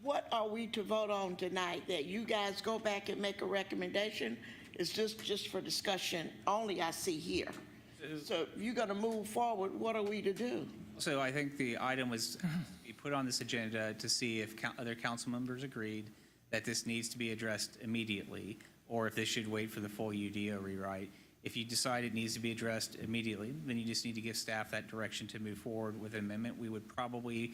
what are we to vote on tonight? That you guys go back and make a recommendation? Is this just for discussion only I see here? So if you're gonna move forward, what are we to do? So I think the item was to be put on this agenda to see if other council members agreed that this needs to be addressed immediately, or if this should wait for the full UDO rewrite. If you decide it needs to be addressed immediately, then you just need to give staff that direction to move forward with an amendment. We would probably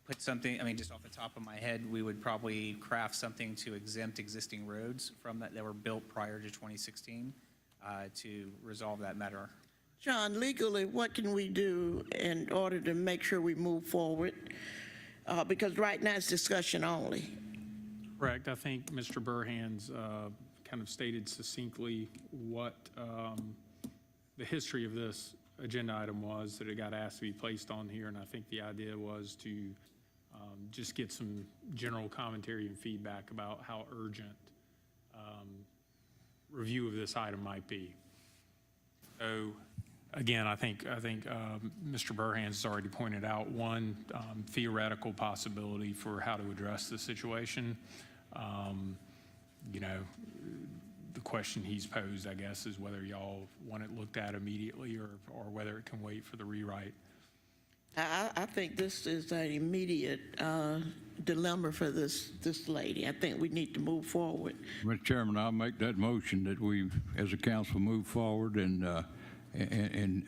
put something, I mean, just off the top of my head, we would probably craft something to exempt existing roads from that were built prior to 2016 to resolve that matter. John, legally, what can we do in order to make sure we move forward? Because right now it's discussion only. Correct. I think Mr. Burhan's kind of stated succinctly what the history of this agenda item was, that it got asked to be placed on here, and I think the idea was to just get some general commentary and feedback about how urgent review of this item might be. So, again, I think Mr. Burhan has already pointed out one theoretical possibility for how to address the situation. You know, the question he's posed, I guess, is whether y'all want it looked at immediately or whether it can wait for the rewrite. I think this is an immediate dilemma for this lady. I think we need to move forward. Mr. Chairman, I'll make that motion that we, as a council, move forward and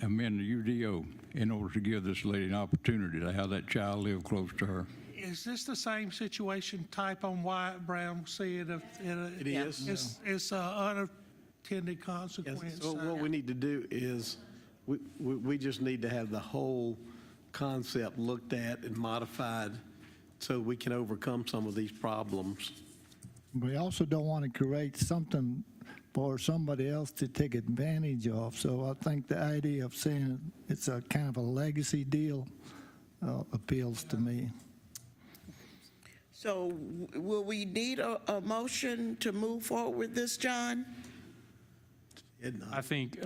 amend the UDO in order to give this lady an opportunity to have that child live close to her. Is this the same situation type on Wyatt Brown said? It is. It's unintended consequence. Yes, so what we need to do is, we just need to have the whole concept looked at and modified so we can overcome some of these problems. We also don't want to create something for somebody else to take advantage of. So I think the idea of saying it's a kind of a legacy deal appeals to me. So will we need a motion to move forward with this, John? I think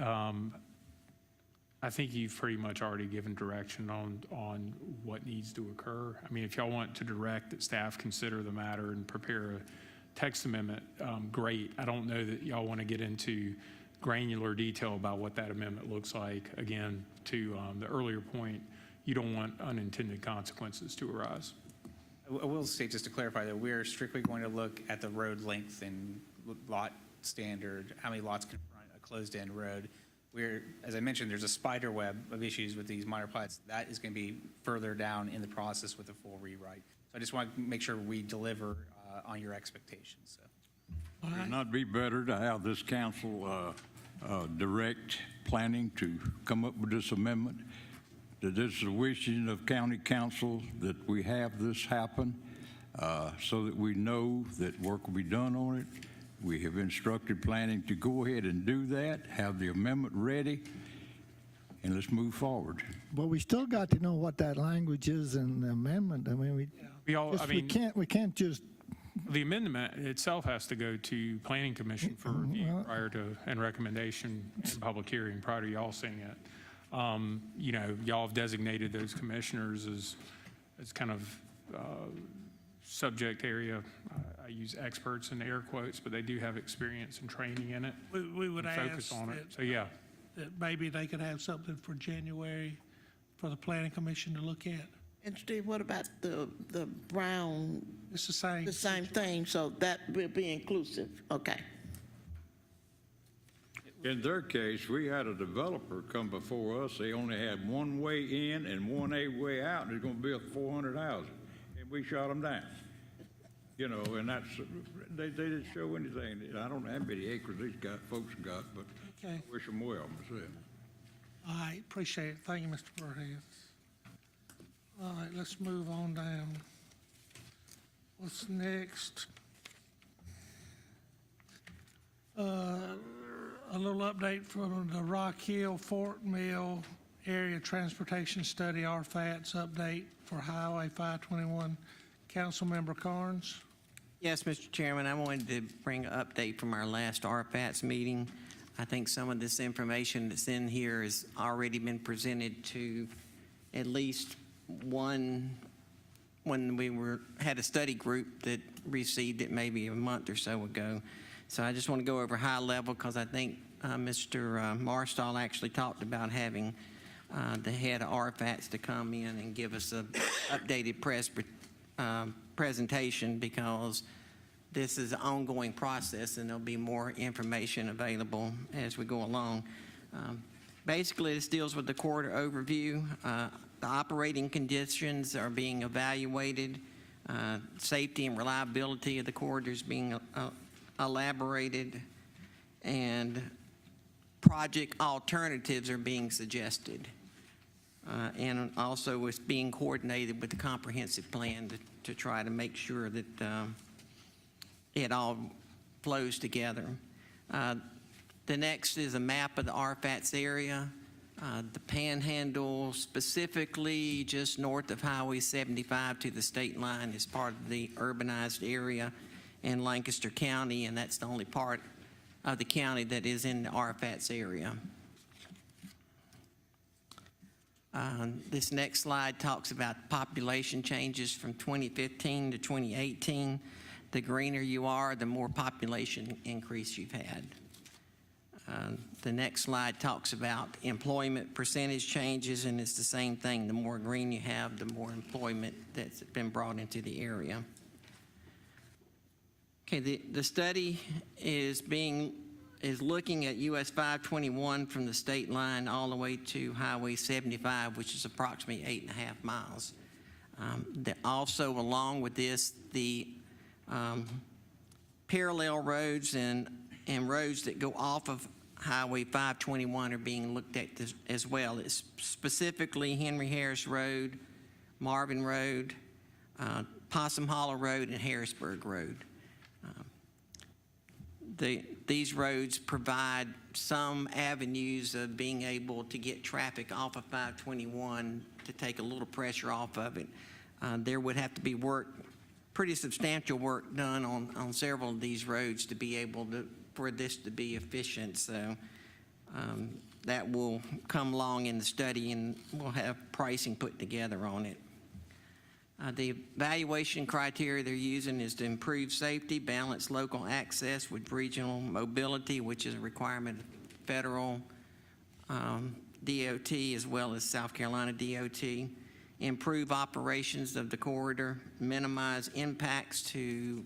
you've pretty much already given direction on what needs to occur. I mean, if y'all want to direct that staff consider the matter and prepare a text amendment, great. I don't know that y'all want to get into granular detail about what that amendment looks like. Again, to the earlier point, you don't want unintended consequences to arise. I will state, just to clarify, that we're strictly going to look at the road length and lot standard, how many lots confront a closed-end road. As I mentioned, there's a spider web of issues with these minor plats. That is going to be further down in the process with the full rewrite. So I just want to make sure we deliver on your expectations. So. Would it not be better to have this council direct planning to come up with this amendment? That this is the wishing of county council that we have this happen so that we know that work will be done on it. We have instructed planning to go ahead and do that, have the amendment ready, and let's move forward. But we still got to know what that language is in the amendment. I mean, we can't just. The amendment itself has to go to Planning Commission for review prior to, and recommendation and public hearing prior to y'all seeing it. You know, y'all have designated those commissioners as kind of subject area. I use experts in air quotes, but they do have experience and training in it. We would focus ask on it. that, So yeah, that maybe they could have something for January for the planning commission to look at. And Steve, what about the Brown? It's the same. The same thing, so that will be inclusive. Okay. In their case, we had a developer come before us. They only had one way in and one way out, and they're going to build 400 houses, and we shot them down. You know, and that's, they didn't show anything. I don't know how many acres these folks got, but Okay. I wish them well, myself. All right, appreciate it. Thank you, Mr. Burhead. All right, let's move on down. What's next? A little update from the Rock Hill Fort Mill Area Transportation Study, RFATS update for Highway 521. Councilmember Carnes. Yes, Mr. Chairman, I wanted to bring an update from our last RFATS meeting. I think some of this information that's in here has already been presented to at least one when we had a study group that received it maybe a month or so ago. So I just want to go over high level because I think Mr. Marstall actually talked about having the head of RFATs to come in and give us an updated presentation because this is an ongoing process and there'll be more information available as we go along. Basically, this deals with the corridor overview. The operating conditions are being evaluated. Safety and reliability of the corridors being elaborated. And project alternatives are being suggested. And also it's being coordinated with the comprehensive plan to try to make sure that it all flows together. The next is a map of the RFATS area. The Panhandle, specifically just north of Highway 75 to the state line, is part of the urbanized area in Lancaster County, and that's the only part of the county that is in the RFATS area. This next slide talks about population changes from 2015 to 2018. The greener you are, the more population increase you've had. The next slide talks about employment percentage changes, and it's the same thing. The more green you have, the more employment that's been brought into the area. Okay, the study is looking at US 521 from the state line all the way to Highway 75, which is approximately 8.5 miles. Also, along with this, the parallel roads and roads that go off of Highway 521 are being looked at as well. It's specifically Henry Harris Road, Marvin Road, Possum Hollow Road, and Harrisburg Road. These roads provide some avenues of being able to get traffic off of 521 to take a little pressure off of it. There would have to be pretty substantial work done on several of these roads to be able for this to be efficient. So that will come along in the study and we'll have pricing put together on it. The evaluation criteria they're using is to improve safety, balance local access with regional mobility, which is a requirement of federal DOT as well as South Carolina DOT, improve operations of the corridor, minimize impacts to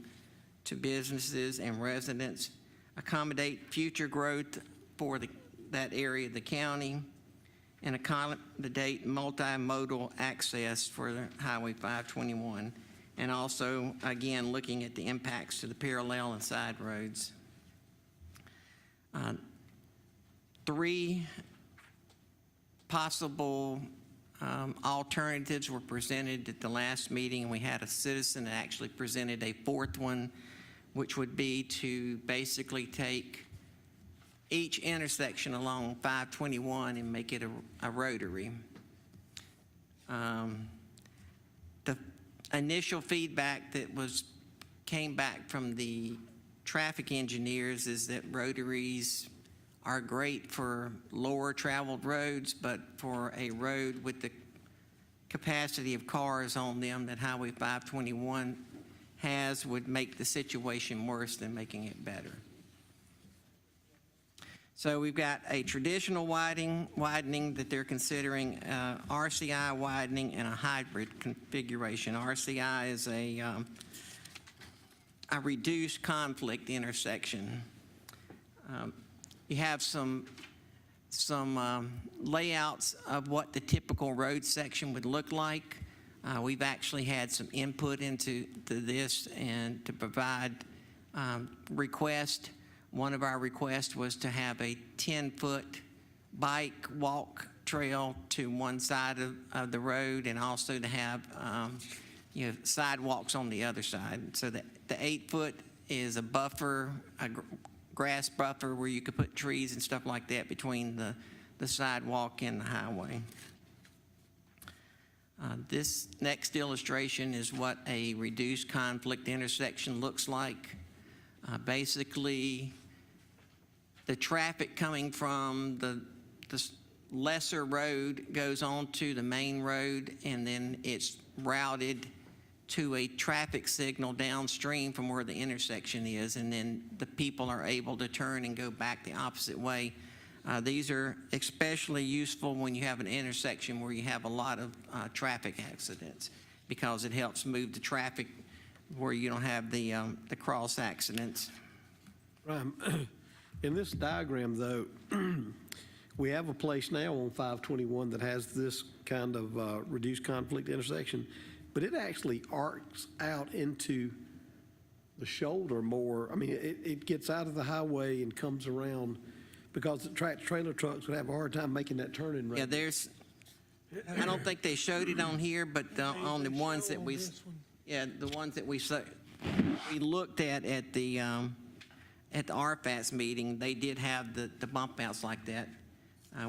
businesses and residents, accommodate future growth for that area of the county, and accommodate multimodal access for the Highway 521, and also, again, looking at the impacts to the parallel and side roads. 3 possible alternatives were presented at the last meeting, and we had a citizen that actually presented a 4th one, which would be to basically take each intersection along 521 and make it a rotary. The initial feedback that came back from the traffic engineers is that rotaries are great for lower traveled roads, but for a road with the capacity of cars on them that Highway 521 has would make the situation worse than making it better. So we've got a traditional widening that they're considering, RCI widening, and a hybrid configuration. RCI is a reduced conflict intersection. You have some layouts of what the typical road section would look like. We've actually had some input into this and to provide requests. One of our requests was to have a 10-foot bike walk trail to one side of the road, and also to have sidewalks on the other side. So that the 8-foot is a buffer, a grass buffer where you could put trees and stuff like that between the sidewalk and the highway. This next illustration is what a reduced conflict intersection looks like. Basically, the traffic coming from lesser road goes on to the main road, and then it's routed to a traffic signal downstream from where the intersection is, and then the people are able to turn and go back the opposite way. These are especially useful when you have an intersection where you have a lot of traffic accidents, because it helps move the traffic where you don't have the cross accidents. In this diagram, though, we have a place now on 521 that has this kind of reduced conflict intersection, but it actually arcs out into the shoulder more. I mean, it gets out of the highway and comes around, because the trailer trucks would have a hard time making that turning right. Yeah, I don't think they showed it on here, but on the ones that we looked at the RFAS meeting, they did have the bump outs like that.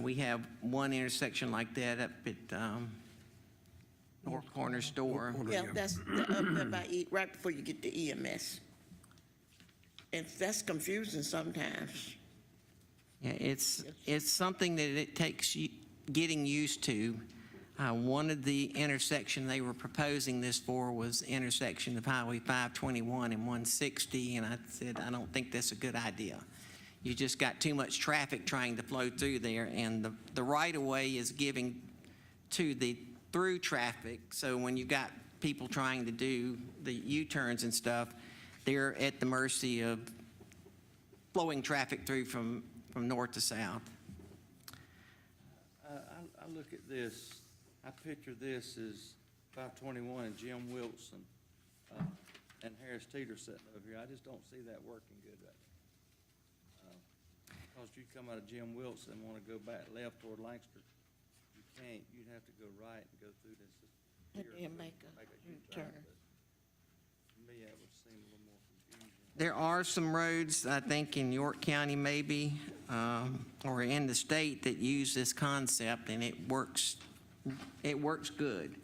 We have one intersection like that up at North Corner Store. Yeah, that's up there by right before you get to EMS. And that's confusing sometimes. Yeah, it's something that it takes getting used to. One of the intersection they were proposing this for was intersection of Highway 521 and 160, and I said, I don't think that's a good idea. You just got too much traffic trying to flow through there, and the right-of-way is giving to the through traffic, so when you got people trying to do the U-turns and stuff, they're at the mercy of flowing traffic through from north to south. I look at this, I picture this as 521 and Jim Wilson and Harris Teeter sitting over here. I just don't see that working good right now. Because you come out of Jim Wilson and want to go back left toward Lancaster, you can't. You'd have to go right and go through this here And make a U-turn. turn. To me, that would seem a little more confusing. There are some roads, I think, in York County maybe, or in the state that use this concept, and it works good.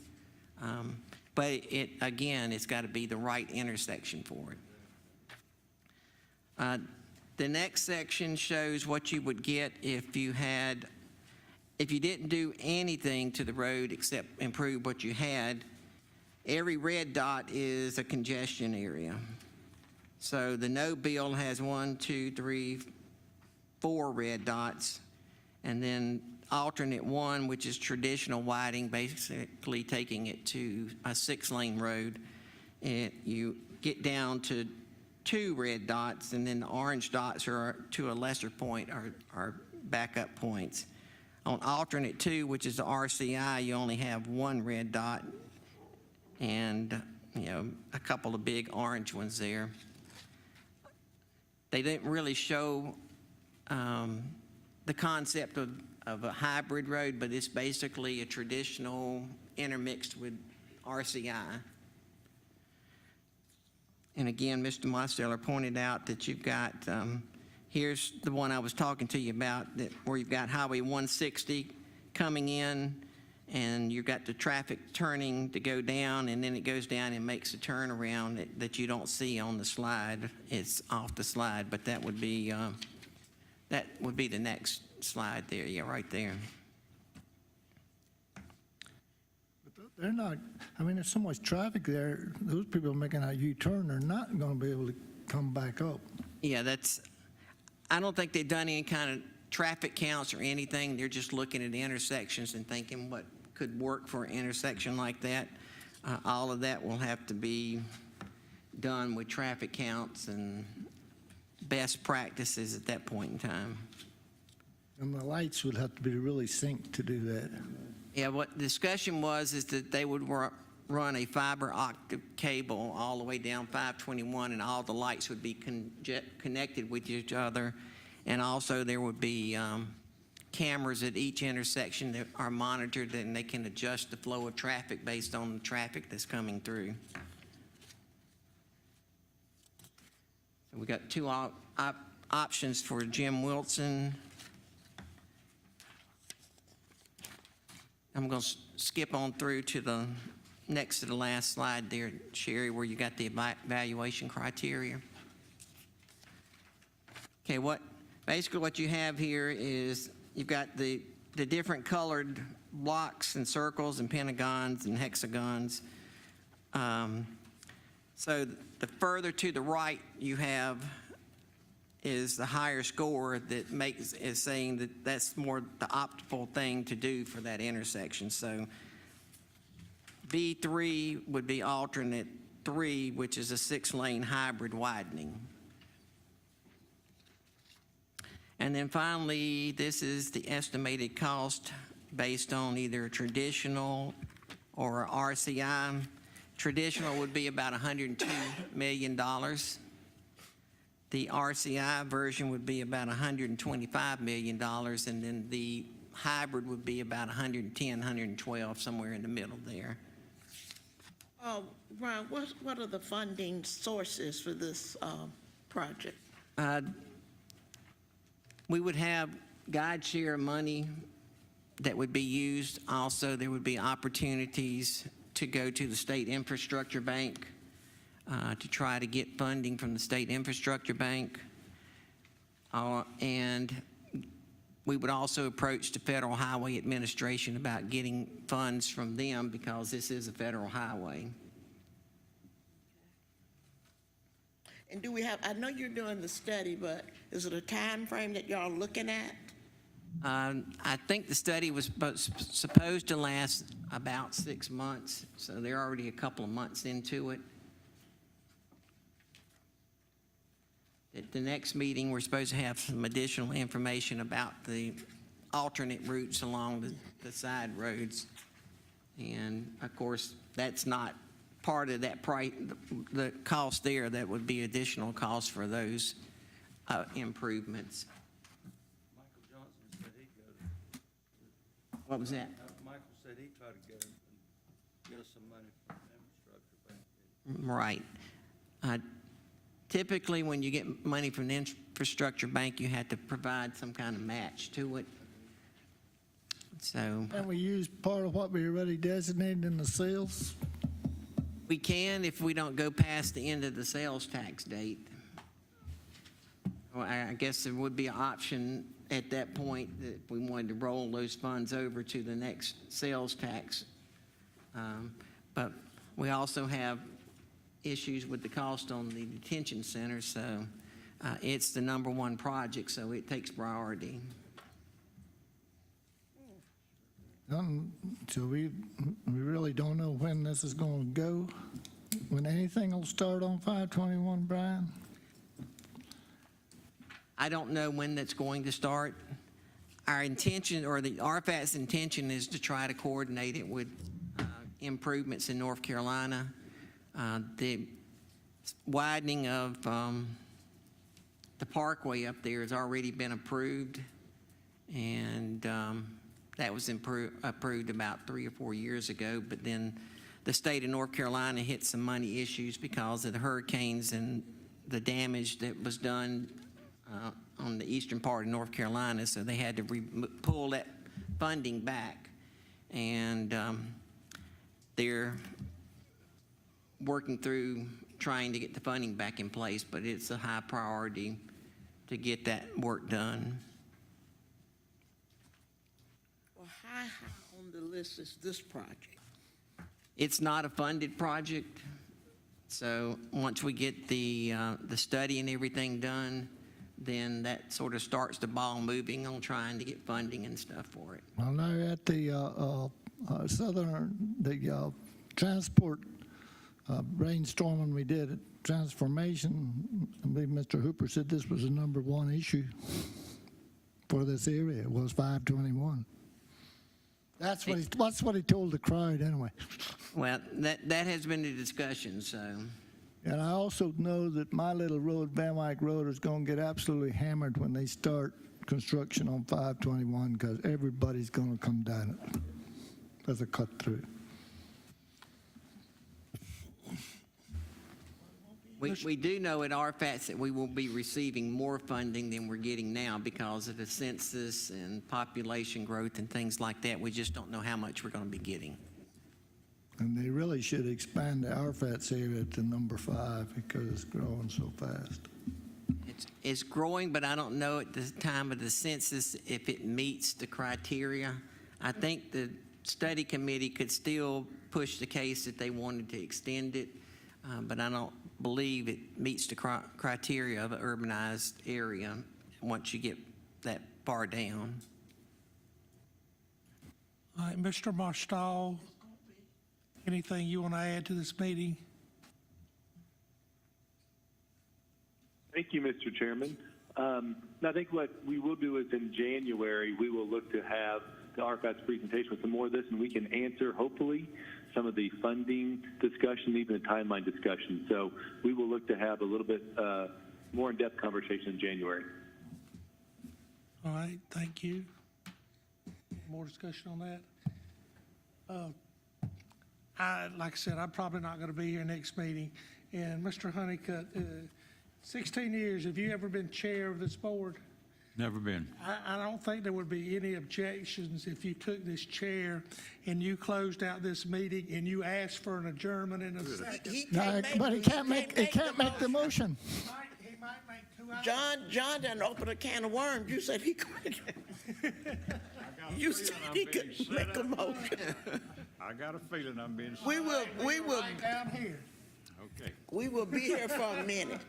But again, it's got to be the right intersection for it. The next section shows what you would get if you didn't do anything to the road except improve what you had. Every red dot is a congestion area. So the no bill has 1, 2, 3, 4 red dots, and then alternate 1, which is traditional widening, basically taking it to a 6-lane road. You get down to 2 red dots, and then the orange dots are, to a lesser point, are backup points. On alternate 2, which is the RCI, you only have 1 red dot and a couple of big orange ones there. They didn't really show the concept of a hybrid road, but it's basically a traditional intermixed with RCI. And again, Mr. Mosteller pointed out that you've got, here's the one I was talking to you about, where you've got Highway 160 coming in, and you've got the traffic turning to go down, and then it goes down and makes a turnaround that you don't see on the slide. It's off the slide, but that would be the next slide there, yeah, right there. They're not, I mean, there's so much traffic there, those people making a U-turn, they're not going to be able to come back up. Yeah, I don't think they've done any kind of traffic counts or anything. They're just looking at the intersections and thinking what could work for an intersection like that. All of that will have to be done with traffic counts and best practices at that point in time. And the lights would have to be really synced to do that. Yeah, what the discussion was is that they would run a fiber optic cable all the way down 521, and all the lights would be connected with each other. And also there would be cameras at each intersection that are monitored, and they can adjust the flow of traffic based on the traffic that's coming through. So we got 2 options for Jim Wilson. I'm going to skip on through to the next to the last slide there, Sherry, where you got the evaluation criteria. Okay, basically what you have here is you've got the the different colored blocks and circles and pentagons and hexagons. So the further to the right you have is the higher score that is saying that that's more the optimal thing to do for that intersection. So B3 would be alternate 3, which is a 6-lane hybrid widening. And then finally, this is the estimated cost based on either a traditional or a RCI. Traditional would be about $102 million. The RCI version would be about $125 million, and then the hybrid would be about 110, 112, somewhere in the middle there. Brian, what are the funding sources for this project? We would have guide share money that would be used. Also, there would be opportunities to go to the State Infrastructure Bank to try to get funding from the State Infrastructure Bank. And we would also approach the Federal Highway Administration about getting funds from them because this is a federal highway. And do we have, I know you're doing the study, but is it a time frame that y'all looking at? I think the study was supposed to last about 6 months, so they're already a couple of months into it. At the next meeting, we're supposed to have some additional information about the alternate routes along the side roads. And of course, that's not part of that price, the cost there. That would be additional cost for those improvements. Michael Johnson said he'd go. What was that? Michael said he'd try to go and get us some money from the infrastructure bank. Right. Typically, when you get money from the infrastructure bank, you have to provide some kind of match to it. So And we use part of what we already designated in the sales? we can if we don't go past the end of the sales tax date. Well, I guess there would be an option at that point that if we wanted to roll those funds over to the next sales tax. But we also have issues with the cost on the detention center, so it's the #1 project, so it takes priority. So we really don't know when this is going to go, when anything will start on 521, Brian? I don't know when that's going to start. Our intention, or the RFAT's intention, is to try to coordinate it with improvements in North Carolina. The widening of the parkway up there has already been approved, and that was approved about 3 or 4 years ago. But then the state of North Carolina hit some money issues because of the hurricanes and the damage that was done on the eastern part of North Carolina, so they had to pull that funding back, and they're working through trying to get the funding back in place, but it's a high priority to get that work done. Well, how on the list is this project? It's not a funded project, so once we get the study and everything done, then that sort of starts the ball moving on trying to get funding and stuff for it. Well, now at the transport brainstorming we did at Transformation, I believe Mr. Hooper said this was the #1 issue for this area. It was 521. That's what he told the crowd anyway. Well, that has been the discussion, so. And I also know that my little road, Van Wyck Road, is going to get absolutely hammered when they start construction on 521 because everybody's going to come down it as a cut through. We do know at RFATS that we will be receiving more funding than we're getting now because of the census and population growth and things like that. We just don't know how much we're going to be getting. And they really should expand the RFATS area to #5 because it's growing so fast. is growing, but I don't know at the time of the census if it meets the criteria. I think the study committee could still push the case if they wanted to extend it, but I don't believe it meets the criteria of an urbanized area once you get that far down. All right, Mr. Marstall, anything you want to add to this meeting? Thank you, Mr. Chairman. I think what we will do is in January, we will look to have the archives presentation with some more of this, and we can answer, hopefully, some of the funding discussion, even the timeline discussion. So we will look to have a little bit more in-depth conversation in January. All right, thank you. More discussion on that? Like I said, I'm probably not going to be here next meeting. And Mr. Honeycutt, 16 years, have you ever been chair of this board? Never been. I don't think there would be any objections if you took this chair and you closed out this meeting and you asked for an adjournment in a second. But he can't make the motion. He might make 2 hours. John didn't open a can of worms. You said he could. You said he could make a motion. I got a feeling I'm being. We will Right down here. Okay. we will be here for a minute.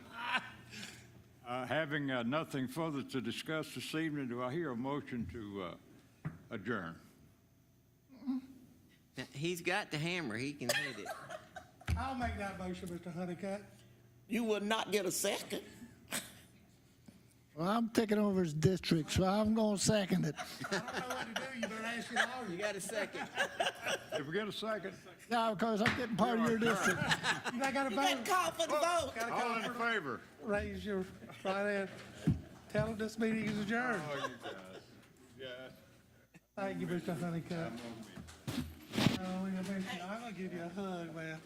Having nothing further to discuss this evening, do I hear a motion to adjourn? Now, he's got the hammer, he can hit it. I'll make that motion, Mr. Honeycutt. You will not get a second. Well, I'm taking over his district, so I'm going to second it. I don't know what to do. You better ask your lawyer. You got a second. If we get a second, Yeah, because I'm getting part of your district. You got to You got to call for the vote. all in favor? Raise your right hand. Tell them this meeting is adjourned. Oh, you guys. Yeah. Thank you, Mr. Honeycutt. Oh, I'm going to give you a hug, man.